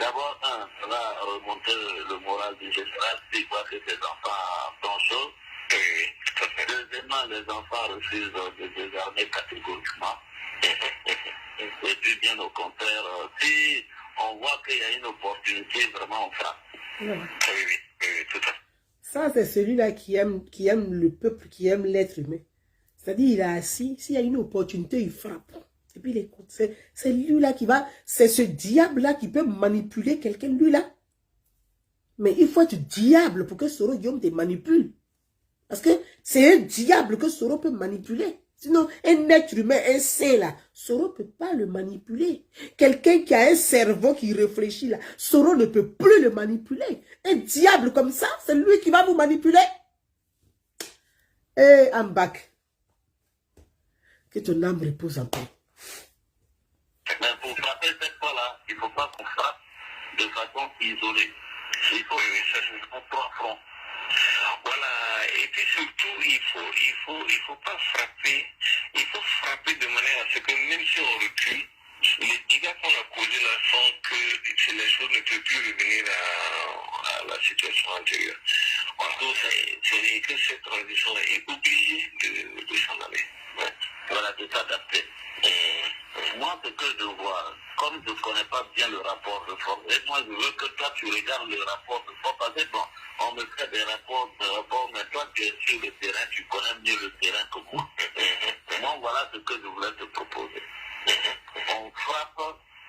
Speaker 2: D'abord, ça va remonter le moral du gestionnaire, s'il voit que ses enfants font chose. Oui, tout à fait. Deuxièmement, les enfants refusent de désarmer catégoriquement. Et puis, bien au contraire, si on voit qu'il y a une opportunité, vraiment on frappe.
Speaker 1: Ouais.
Speaker 2: Oui, tout à fait.
Speaker 1: Ça, c'est celui-là qui aime le peuple, qui aime l'être humain. C'est-à-dire, il est assis, s'il y a une opportunité, il frappe. Et puis, il écoute. C'est lui-là qui va... C'est ce diable-là qui peut manipuler quelqu'un, lui-là. Mais il faut être diable pour que Soro Guillaume te manipule. Parce que c'est un diable que Soro peut manipuler. Sinon, un être humain, un saint là, Soro ne peut pas le manipuler. Quelqu'un qui a un cerveau qui réfléchit là, Soro ne peut plus le manipuler. Un diable comme ça, c'est lui qui va vous manipuler. Et I'm back. Que ton âme repose en paix.
Speaker 2: Mais pour frapper cette fois-là, il ne faut pas qu'on frappe de façon isolée. Il faut chercher un 3 fronts. Voilà, et puis surtout, il faut pas frapper, il faut frapper de manière à ce que même si on recule, les dégâts qu'on a causés là font que les choses ne peuvent plus revenir à la situation antérieure. En tout, c'est que cette transition est obligée de s'en aller. Ouais. Voilà, de s'adapter. Moi, ce que je vois, comme je ne connais pas bien le rapport de force, et moi je veux que toi tu regardes le rapport de force, parce que bon, on me fait des rapports, mais toi tu es sur le terrain, tu connais mieux le terrain que moi. Moi voilà ce que je voulais te proposer. On frappe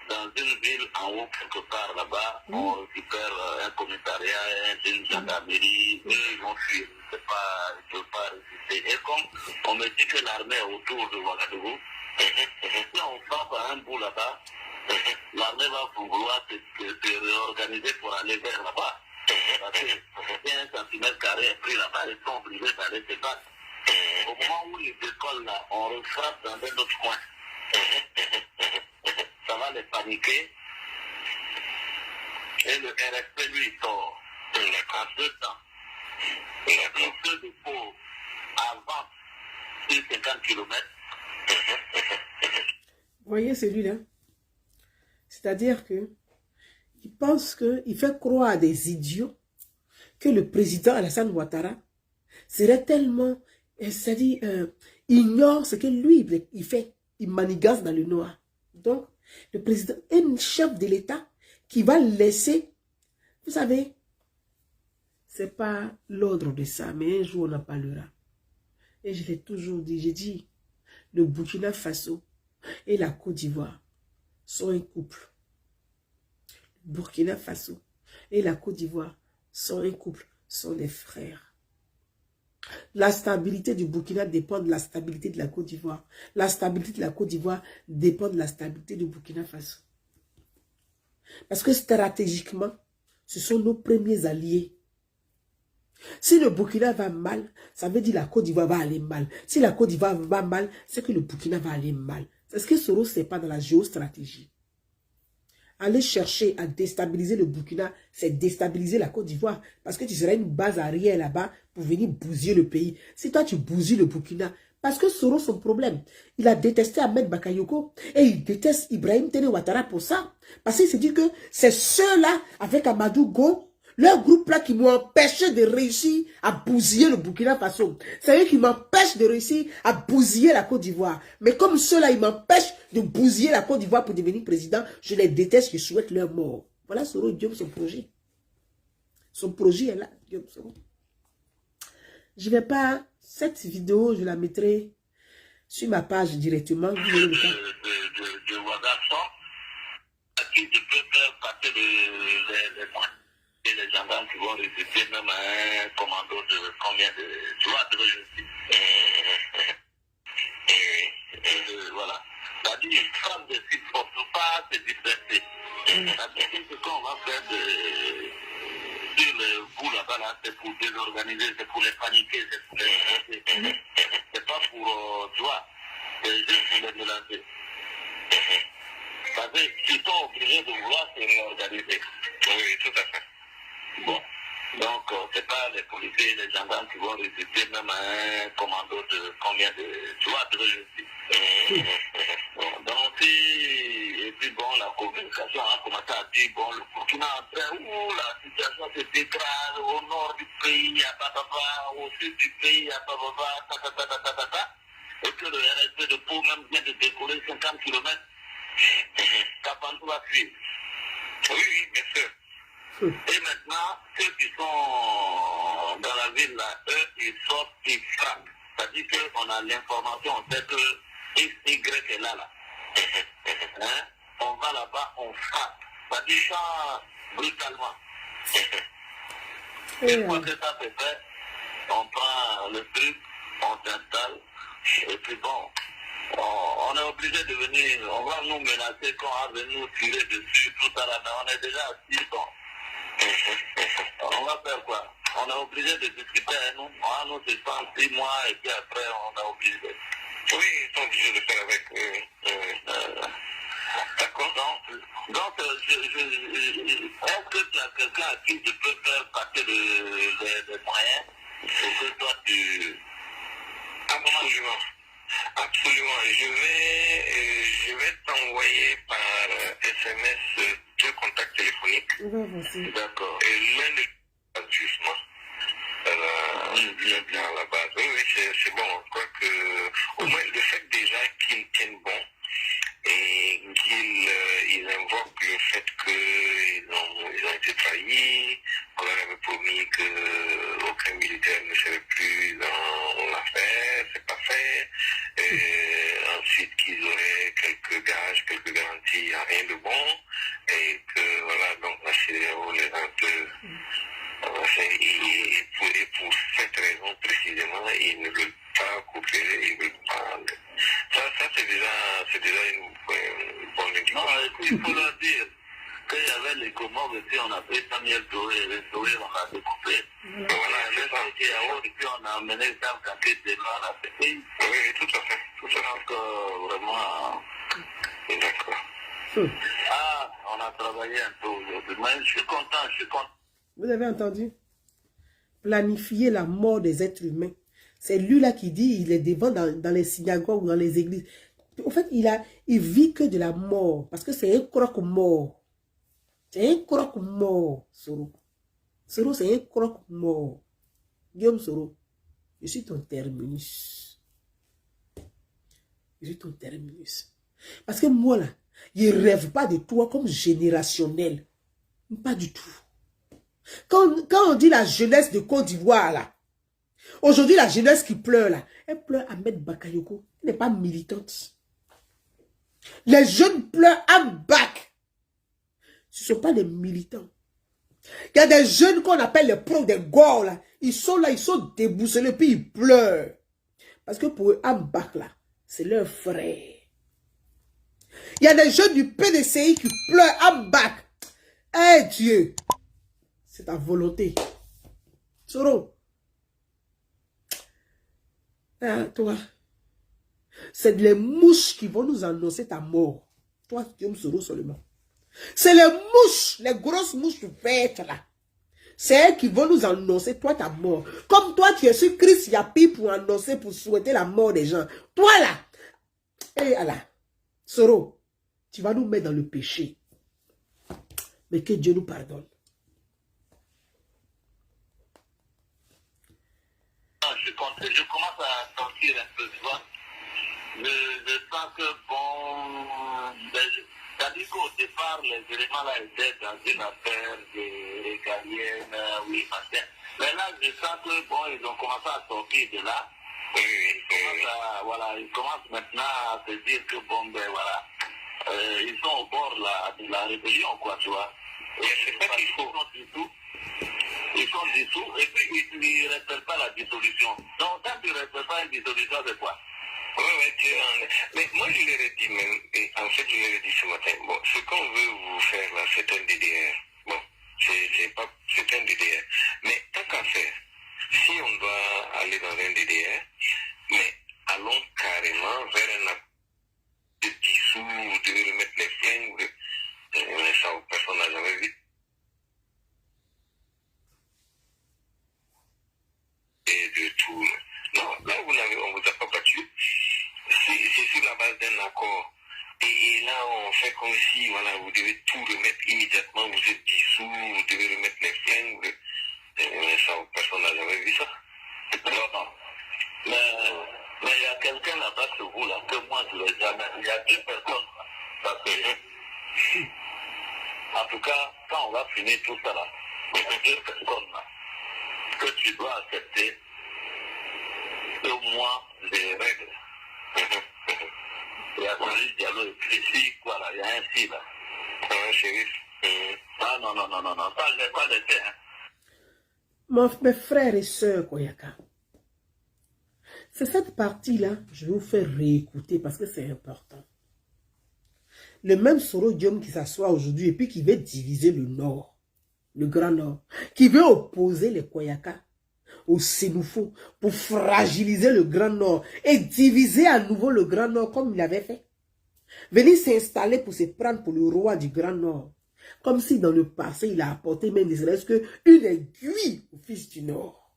Speaker 2: dans une ville en haut, quelque part là-bas, on récupère un commissariat, une gendarmerie, eux ils vont fuir, je ne peux pas résister. Et comme on me dit que l'armée est autour de Ouagadougou, si on frappe à un bout là-bas, l'armée va vouloir se réorganiser pour aller vers là-bas. Parce que si un centimètre carré est pris là-bas, ils sont obligés d'aller se battre. Au moment où ils décollent là, on refrappe dans un autre coin. Ça va les paniquer. Et le RSP, lui, il sort. En 2 temps. Et les feux de peau avancent sur 50 km.
Speaker 1: Vous voyez celui-là? C'est-à-dire que il pense qu'il fait croire à des idiots que le président Alassane Ouattara serait tellement, c'est-à-dire, ignore ce que lui, il fait. Il manigance dans le noir. Donc, le président est un chef de l'État qui va laisser, vous savez, c'est pas l'ordre de ça, mais un jour on en parlera. Et je l'ai toujours dit, j'ai dit, le Burkina Faso et la Côte d'Ivoire sont un couple. Le Burkina Faso et la Côte d'Ivoire sont un couple, sont des frères. La stabilité du Burkina dépend de la stabilité de la Côte d'Ivoire. La stabilité de la Côte d'Ivoire dépend de la stabilité du Burkina Faso. Parce que stratégiquement, ce sont nos premiers alliés. Si le Burkina va mal, ça veut dire que la Côte d'Ivoire va aller mal. Si la Côte d'Ivoire va mal, c'est que le Burkina va aller mal. C'est ce que Soros ne sait pas dans la géostratégie. Aller chercher à déstabiliser le Burkina, c'est déstabiliser la Côte d'Ivoire. Parce que tu seras une base arrière là-bas pour venir bousiller le pays. Si toi tu bousilles le Burkina, parce que Soros, son problème, il a détesté Ahmed Bakayoko et il déteste Ibrahim Téné Ouattara pour ça. Parce qu'il se dit que c'est ceux-là, avec Amadou Go, leur groupe-là qui m'ont empêché de réussir à bousiller le Burkina Faso. C'est eux qui m'empêchent de réussir à bousiller la Côte d'Ivoire. Mais comme ceux-là, ils m'empêchent de bousiller la Côte d'Ivoire pour devenir président, je les déteste, je souhaite leur mort. Voilà Soros, Dieu, son projet. Son projet est là, Dieu, Soros. Je ne vais pas... Cette vidéo, je la mettrai sur ma page directement.
Speaker 2: De Ouagadougou, à qui je peux faire passer les points. Et les gendarmes qui vont résister même à un commando de combien de... Tu vois, de réussir. Voilà. C'est-à-dire, une femme de site pour ne pas se disperser. C'est-à-dire que ce qu'on va faire sur le bout là-bas, là, c'est pour désorganiser, c'est pour les paniquer, c'est pour les... C'est pas pour, tu vois, c'est juste pour les mélanger. Parce qu'ils sont obligés de vouloir se réorganiser. Oui, tout à fait. Bon, donc c'est pas les policiers et les gendarmes qui vont résister même à un commando de combien de... Tu vois, de résister. Bon, donc et puis bon, la communication a commencé à dire, bon, le Burkina est en train, la situation se dégrade au nord du pays, à Patapa, au sud du pays, à Patapa, et que le RSP de Pau même vient de décoller 50 km, Kapantou va suivre. Oui, oui, bien sûr. Et maintenant, ceux qui sont dans la ville là, eux, ils sortent, ils frappent. C'est-à-dire qu'on a l'information, on sait que XY est là. Hein? On va là-bas, on frappe. C'est-à-dire ça brutalement. Une fois que ça c'est fait, on prend le truc, on s'installe, et puis bon, on est obligé de venir, on va nous menacer qu'on va venir nous tirer dessus, tout ça là, mais on est déjà assis, bon. On va faire quoi? On est obligé de discuter, nous. On va nous suspendre 6 mois et puis après on est obligé. Oui, ils sont obligés de faire avec. D'accord. Donc est-ce que tu as quelqu'un à qui tu peux faire passer les moyens pour que toi tu... Absolument. Absolument. Je vais t'envoyer par SMS 2 contacts téléphoniques. D'accord. Et l'un des justement. Bien à la base. Oui, c'est bon. Je crois que au moins le fait déjà qu'ils tiennent bon, et qu'ils invoquent le fait qu'ils ont été trahis. On leur avait promis qu'aucun militaire ne serait plus dans l'affaire, c'est pas fait. Et ensuite qu'ils auraient quelques gages, quelques garanties, rien de bon. Et que voilà, donc la CEDEAO les a un peu... Et pour cette raison précisément, ils ne veulent pas coopérer, ils ne veulent pas... Ça c'est déjà une bonne indication. Non, il faut leur dire qu'il y avait les Comores, et puis on a pris Samuel Touré, et Touré on a découpé. Voilà, c'est ça. Et puis on a amené Sam Kanté de là, on a fait. Oui, tout à fait. Tout à fait. Donc vraiment... D'accord. Ah, on a travaillé un peu aujourd'hui, mais je suis content.
Speaker 1: Vous avez entendu? Planifier la mort des êtres humains. C'est lui là qui dit, il est devant dans les synagogues ou dans les églises. En fait, il vit que de la mort. Parce que c'est un croque-mort. C'est un croque-mort, Soro. Soro, c'est un croque-mort. Guillaume Soro, je suis ton terminus. Je suis ton terminus. Parce que moi là, je ne rêve pas de toi comme générationnel. Pas du tout. Quand on dit la jeunesse de Côte d'Ivoire, là, aujourd'hui, la jeunesse qui pleure, là, elle pleure Ahmed Bakayoko. Elle n'est pas militante. Les jeunes pleurent à bac. Ce ne sont pas des militants. Il y a des jeunes qu'on appelle les pros des gords, là. Ils sont là, ils sont déboussolés, puis ils pleurent. Parce que pour eux, Ambak, là, c'est leur frère. Il y a des jeunes du PDCI qui pleurent Ambak. Eh Dieu! C'est ta volonté. Soro. Ah, toi. C'est les mouches qui vont nous annoncer ta mort. Toi, Guillaume Soro seulement. C'est les mouches, les grosses mouches vertes là. C'est elles qui vont nous annoncer, toi, ta mort. Comme toi, tu es sur Chris Yapi pour annoncer, pour souhaiter la mort des gens. Toi là. Eh Allah. Soro, tu vas nous mettre dans le péché. Mais que Dieu nous pardonne.
Speaker 2: Je commence à sentir un peu, tu vois. Je sens que bon, c'est-à-dire qu'au départ, les éléments là étaient dans une affaire régalienne, oui, machin. Mais là, je sens que bon, ils ont commencé à sortir de là. Ils commencent maintenant à se dire que bon, ben voilà, ils sont au bord de la rébellion, quoi, tu vois. Et c'est pas qu'il faut du tout. Ils sont dissous et puis ils ne respectent pas la dissolution. Donc quand tu ne respectes pas une dissolution, c'est quoi? Oui, mais moi je leur ai dit même, et en fait je leur ai dit ce matin, bon, ce qu'on veut vous faire là, c'est un DDR. Bon, c'est un DDR. Mais tant qu'à faire, si on doit aller dans un DDR, mais allons carrément vers un acte de dissous, de remettre les flingues, mais ça personne n'a jamais vu. Et de tout. Non, là, on ne vous a pas battu. C'est sur la base d'un accord. Et là, on fait comme si, voilà, vous devez tout remettre immédiatement, vous êtes dissous, vous devez remettre les flingues. Mais ça, personne n'a jamais vu ça. Non. Mais il y a quelqu'un là-bas sur vous, là, que moi, je ne l'ai jamais. Il y a deux personnes. Parce que, en tout cas, quand on va finir tout ça, là, il y a deux personnes, là, que tu dois accepter au moins des règles. Il y a un dialogue ici, quoi là, il y a un si là. Un shérif. Ah non, ça je n'ai pas laissé.
Speaker 1: Mes frères et sœurs, Koyaka, c'est cette partie-là, je vais vous faire réécouter parce que c'est important. Le même Soro Diom qui s'assoit aujourd'hui et puis qui veut diviser le Nord, le Grand Nord, qui veut opposer les Koyaka au Sénoufo pour fragiliser le Grand Nord et diviser à nouveau le Grand Nord comme il avait fait. Venir s'installer pour se prendre pour le roi du Grand Nord. Comme si dans le passé, il a apporté même ne serait-ce qu'une aiguille au fils du Nord.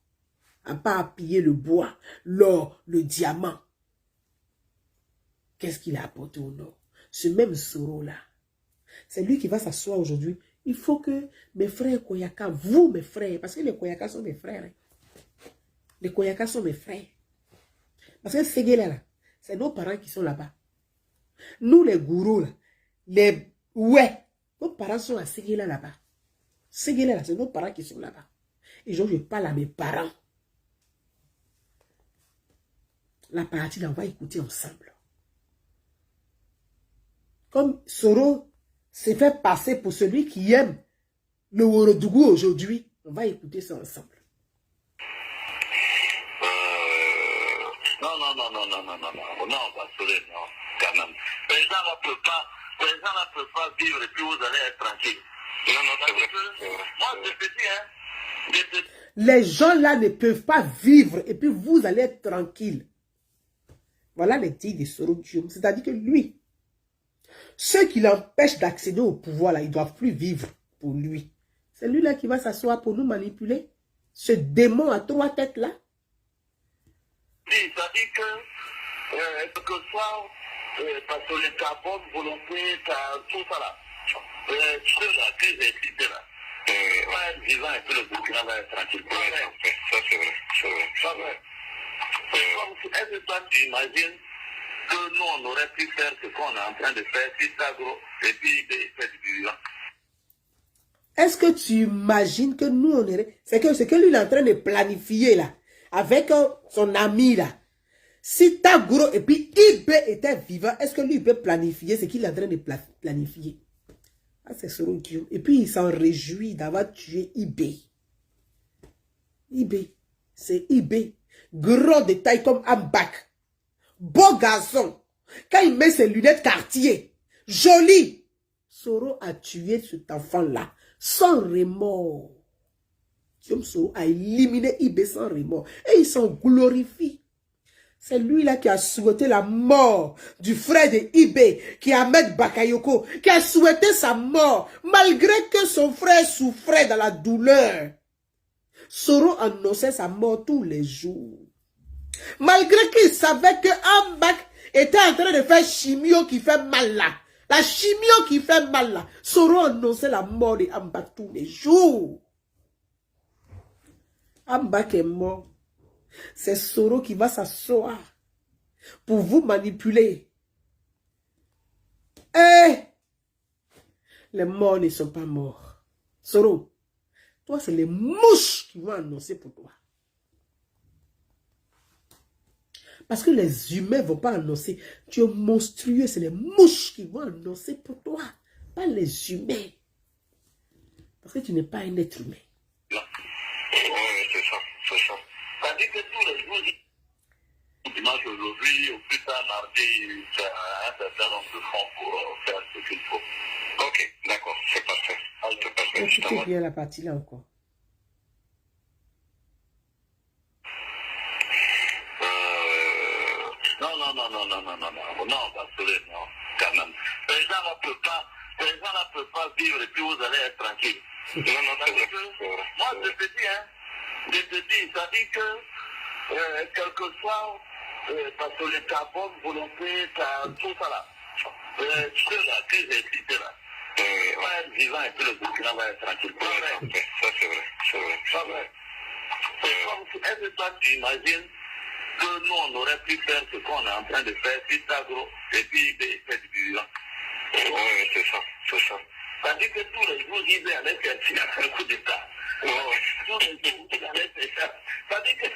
Speaker 1: À pas piller le bois, l'or, le diamant. Qu'est-ce qu'il a apporté au Nord? Ce même Soro-là. C'est lui qui va s'asseoir aujourd'hui. Il faut que mes frères Koyaka, vous mes frères, parce que les Koyaka sont mes frères. Hein. Les Koyaka sont mes frères. Parce que ces gars-là, c'est nos parents qui sont là-bas. Nous, les gourous, là, les... Ouais. Nos parents sont à Séguéla là-bas. Séguéla là, c'est nos parents qui sont là-bas. Et je parle à mes parents. La partie là, on va écouter ensemble. Comme Soro s'est fait passer pour celui qui aime le Ourodougou aujourd'hui, on va écouter ça ensemble.
Speaker 2: Non, Bassolé, non, quand même. Les gens ne peuvent pas vivre et puis vous allez être tranquille. Non, moi, je te dis, hein.
Speaker 1: Les gens là ne peuvent pas vivre et puis vous allez être tranquille. Voilà les dits de Soro Guillaume. C'est-à-dire que lui, ceux qui l'empêchent d'accéder au pouvoir là, ils ne doivent plus vivre pour lui. C'est lui là qui va s'asseoir pour nous manipuler. Ce démon à 3 têtes là.
Speaker 2: Oui, ça dit que soit parce que ta bonne volonté, tout ça là, sur la crise est citée là. Va être vivant et puis le Burkina va être tranquille. Ça c'est vrai, c'est vrai. C'est vrai. Est-ce que toi tu imagines que nous on aurait pu faire ce qu'on est en train de faire si ça gros et puis c'est du vivant?
Speaker 1: Est-ce que tu imagines que nous on aurait... C'est que lui il est en train de planifier là. Avec son ami là. Si Tagoro et puis Ibe était vivant, est-ce que lui il peut planifier ce qu'il est en train de planifier? Ah, c'est Soro Guillaume. Et puis il s'en réjouit d'avoir tué Ibe. Ibe, c'est Ibe. Gros de taille comme Ambak. Beau garçon. Quand il met ses lunettes Cartier. Joli. Soro a tué cet enfant-là. Sans remords. Guillaume Soro a éliminé Ibe sans remords. Et il s'en glorifie. C'est lui-là qui a souhaité la mort du frère de Ibe, qui est Ahmed Bakayoko, qui a souhaité sa mort, malgré que son frère souffrait dans la douleur. Soro annonçait sa mort tous les jours. Malgré qu'il savait que Ambak était en train de faire chimio qui fait mal là. La chimio qui fait mal là. Soro annonçait la mort de Ambak tous les jours. Ambak est mort. C'est Soro qui va s'asseoir pour vous manipuler. Eh! Les morts ne sont pas morts. Soro, toi, c'est les mouches qui vont annoncer pour toi. Parce que les humains ne vont pas annoncer. Tu es monstrueux, c'est les mouches qui vont annoncer pour toi. Pas les humains. Parce que tu n'es pas un être humain.
Speaker 2: Oui, c'est ça, c'est ça. Ça dit que tous les jours, dimanche aujourd'hui, ou plus tard mardi, c'est un certain nombre de fonds pour faire ce qu'il faut. Ok, d'accord, c'est parfait. C'est parfait.
Speaker 1: Écoutez bien la partie là encore.
Speaker 2: Non, Bassolé, non, quand même. Les gens ne peuvent pas vivre et puis vous allez être tranquille. Non, c'est vrai. Moi, je te dis, ça dit que, quel que soit, parce que ta bonne volonté, tout ça là, sur la crise est citée là. Va être vivant et puis le Burkina va être tranquille. Ça, c'est vrai, c'est vrai. C'est vrai. Est-ce que toi, tu imagines que nous, on aurait pu faire ce qu'on est en train de faire si ça gros et puis c'est du vivant? Oui, c'est ça, c'est ça. Ça dit que tous les jours, il allait faire un coup d'état. Tous les jours, il allait faire ça. Ça dit que...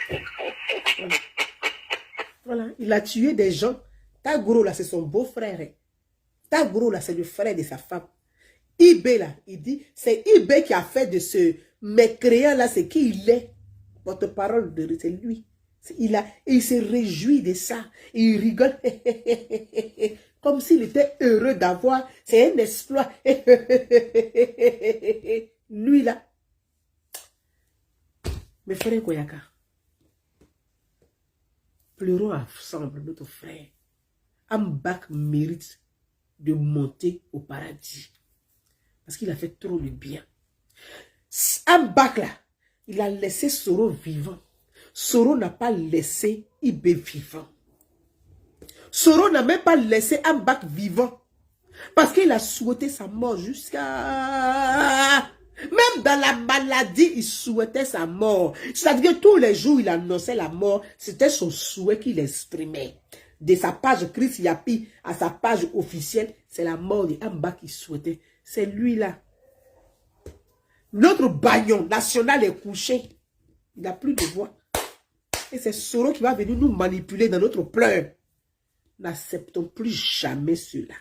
Speaker 1: Voilà, il a tué des gens. Tagoro là, c'est son beau-frère. Tagoro là, c'est le frère de sa femme. Ibe là, il dit, c'est Ibe qui a fait de ce mécréant là, c'est qui il est. Votre parole, c'est lui. Il se réjouit de ça. Il rigole. Comme s'il était heureux d'avoir. C'est un exploit. Lui là. Mes frères Koyaka. Pleurons ensemble, notre frère. Ambak mérite de monter au paradis. Parce qu'il a fait trop de bien. Ambak là, il a laissé Soro vivant. Soro n'a pas laissé Ibe vivant. Soro n'a même pas laissé Ambak vivant. Parce qu'il a souhaité sa mort jusqu'à... Même dans la maladie, il souhaitait sa mort. C'est-à-dire que tous les jours, il annonçait la mort. C'était son souhait qu'il exprimait. de sa page Chris Yapi à sa page officielle, c'est la mort de Amba qui souhaitait. C'est lui-là. Notre bagnon national est couché. Il n'a plus de voix. Et c'est Soro qui va venir nous manipuler dans notre pleur. N'acceptons plus jamais cela.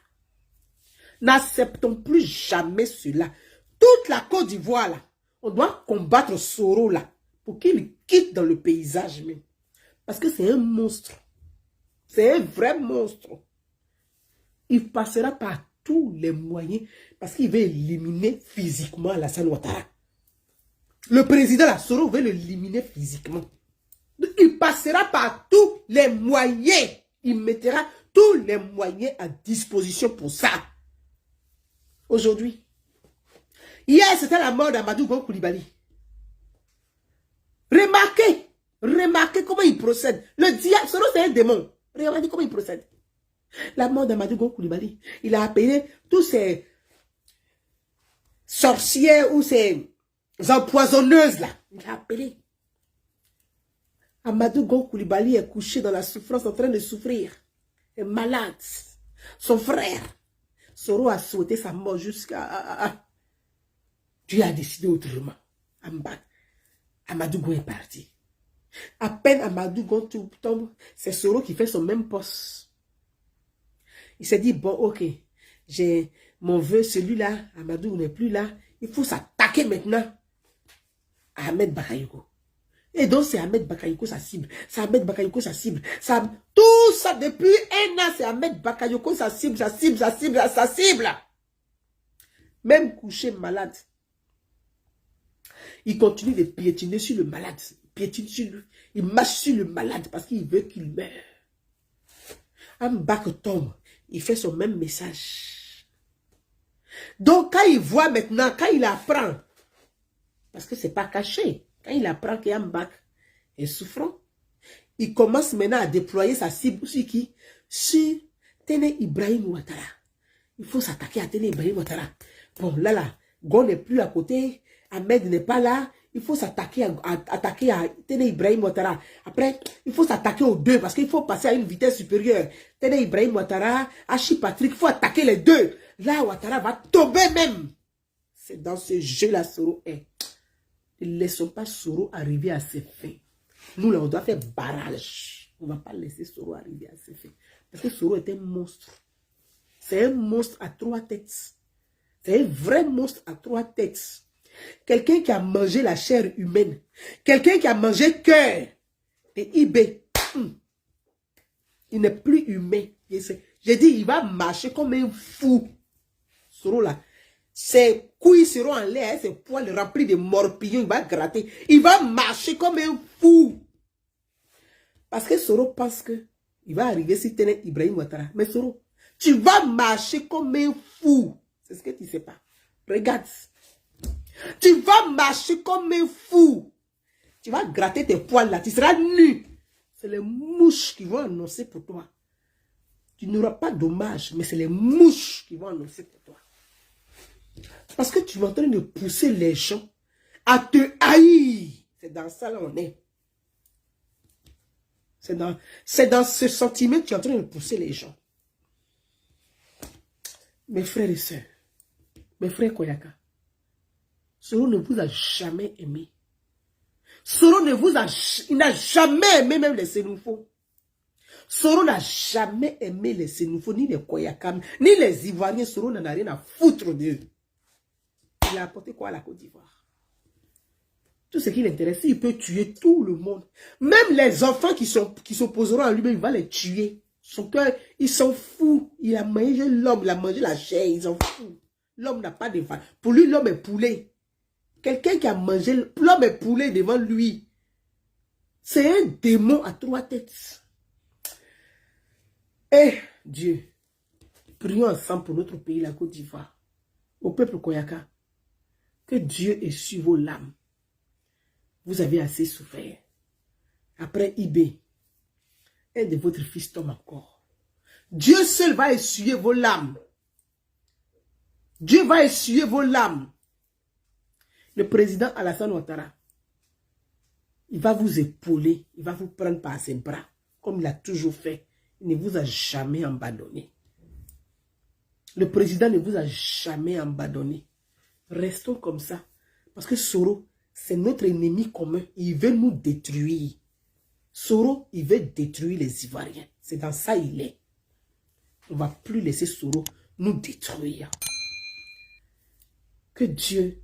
Speaker 1: N'acceptons plus jamais cela. Toute la Côte d'Ivoire, là, on doit combattre Soro, là, pour qu'il quitte dans le paysage même. Parce que c'est un monstre. C'est un vrai monstre. Il passera par tous les moyens parce qu'il veut éliminer physiquement Alassane Ouattara. Le président, là, Soro, veut l'éliminer physiquement. Il passera par tous les moyens. Il mettra tous les moyens à disposition pour ça. Aujourd'hui. Hier, c'était la mort d'Amadou Gon Coulibaly. Remarquez comment il procède. Le diable, Soro, c'est un démon. Regardez comment il procède. La mort d'Amadou Gon Coulibaly. Il a appelé tous ces sorcières ou ces empoisonneuses là. Il a appelé. Amadou Gon Coulibaly est couché dans la souffrance, en train de souffrir. Il est malade. Son frère. Soro a souhaité sa mort jusqu'à... Dieu a décidé autrement. Amadou Gon est parti. À peine Amadou Gon tombe, c'est Soro qui fait son même poste. Il s'est dit, bon, ok, j'ai mon vœu, celui-là, Amadou n'est plus là. Il faut s'attaquer maintenant à Ahmed Bakayoko. Et donc, c'est Ahmed Bakayoko sa cible. C'est Ahmed Bakayoko sa cible. Tout ça, depuis un an, c'est Ahmed Bakayoko sa cible, sa cible, sa cible, sa cible. Même couché malade. Il continue de piétiner sur le malade. Piétine sur lui. Il marche sur le malade parce qu'il veut qu'il meure. Ambak tombe. Il fait son même message. Donc, quand il voit maintenant, quand il apprend, parce que ce n'est pas caché, quand il apprend qu'Ambak est souffrant, il commence maintenant à déployer sa cible sur qui? Sur Téné Ibrahim Ouattara. Il faut s'attaquer à Téné Ibrahim Ouattara. Bon, là, Gon n'est plus à côté, Ahmed n'est pas là, il faut s'attaquer à Téné Ibrahim Ouattara. Après, il faut s'attaquer aux deux parce qu'il faut passer à une vitesse supérieure. Téné Ibrahim Ouattara, Hachi Patrick, il faut attaquer les deux. Là, Ouattara va tomber même. C'est dans ce jeu-là, Soro est. Ne laissons pas Soro arriver à ses fins. Nous, là, on doit faire barrage. On ne va pas laisser Soro arriver à ses fins. Parce que Soro est un monstre. C'est un monstre à 3 têtes. C'est un vrai monstre à 3 têtes. Quelqu'un qui a mangé la chair humaine. Quelqu'un qui a mangé cœur. Et IB. Il n'est plus humain. J'ai dit, il va marcher comme un fou. Soro là. Ses couilles seront en l'air, ses poils remplis de morpillons, il va gratter. Il va marcher comme un fou. Parce que Soro pense que il va arriver si Téné Ibrahim Ouattara. Mais Soro, tu vas marcher comme un fou. C'est ce que tu ne sais pas. Regarde. Tu vas marcher comme un fou. Tu vas gratter tes poils là. Tu seras nu. C'est les mouches qui vont annoncer pour toi. Tu n'auras pas d'hommage, mais c'est les mouches qui vont annoncer pour toi. Parce que tu es en train de pousser les gens à te haïr. C'est dans ça là on est. C'est dans ce sentiment que tu es en train de pousser les gens. Mes frères et sœurs, mes frères Koyaka, Soro ne vous a jamais aimé. Soro il n'a jamais aimé même les Sénoufos. Soro n'a jamais aimé les Sénoufos, ni les Koyaka, ni les Ivoiriens. Soro n'en a rien à foutre d'eux. Il a apporté quoi à la Côte d'Ivoire? Tout ce qui l'intéresse, il peut tuer tout le monde. Même les enfants qui s'opposeront à lui-même, il va les tuer. Son cœur, il s'en fout. Il a mangé l'homme, il a mangé la chair, il s'en fout. L'homme n'a pas de valeur. Pour lui, l'homme est poulet. Quelqu'un qui a mangé, l'homme est poulet devant lui. C'est un démon à 3 têtes. Eh, Dieu, prions ensemble pour notre pays, la Côte d'Ivoire. Au peuple Koyaka. Que Dieu essuie vos larmes. Vous avez assez souffert. Après IB, un de votre fils tombe encore. Dieu seul va essuyer vos larmes. Dieu va essuyer vos larmes. Le président Alassane Ouattara, il va vous épauler. Il va vous prendre par ses bras. Comme il a toujours fait. Il ne vous a jamais abandonné. Le président ne vous a jamais abandonné. Restons comme ça. Parce que Soro, c'est notre ennemi commun. Il veut nous détruire. Soro, il veut détruire les Ivoiriens. C'est dans ça il est. On ne va plus laisser Soro nous détruire. Que Dieu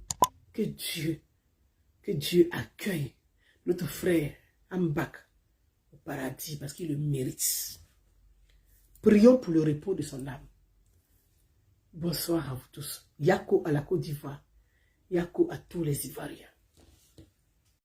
Speaker 1: accueille notre frère Ambak au paradis parce qu'il le mérite. Prions pour le repos de son âme. Bonsoir à vous tous. Yako à la Côte d'Ivoire. Yako à tous les Ivoiriens.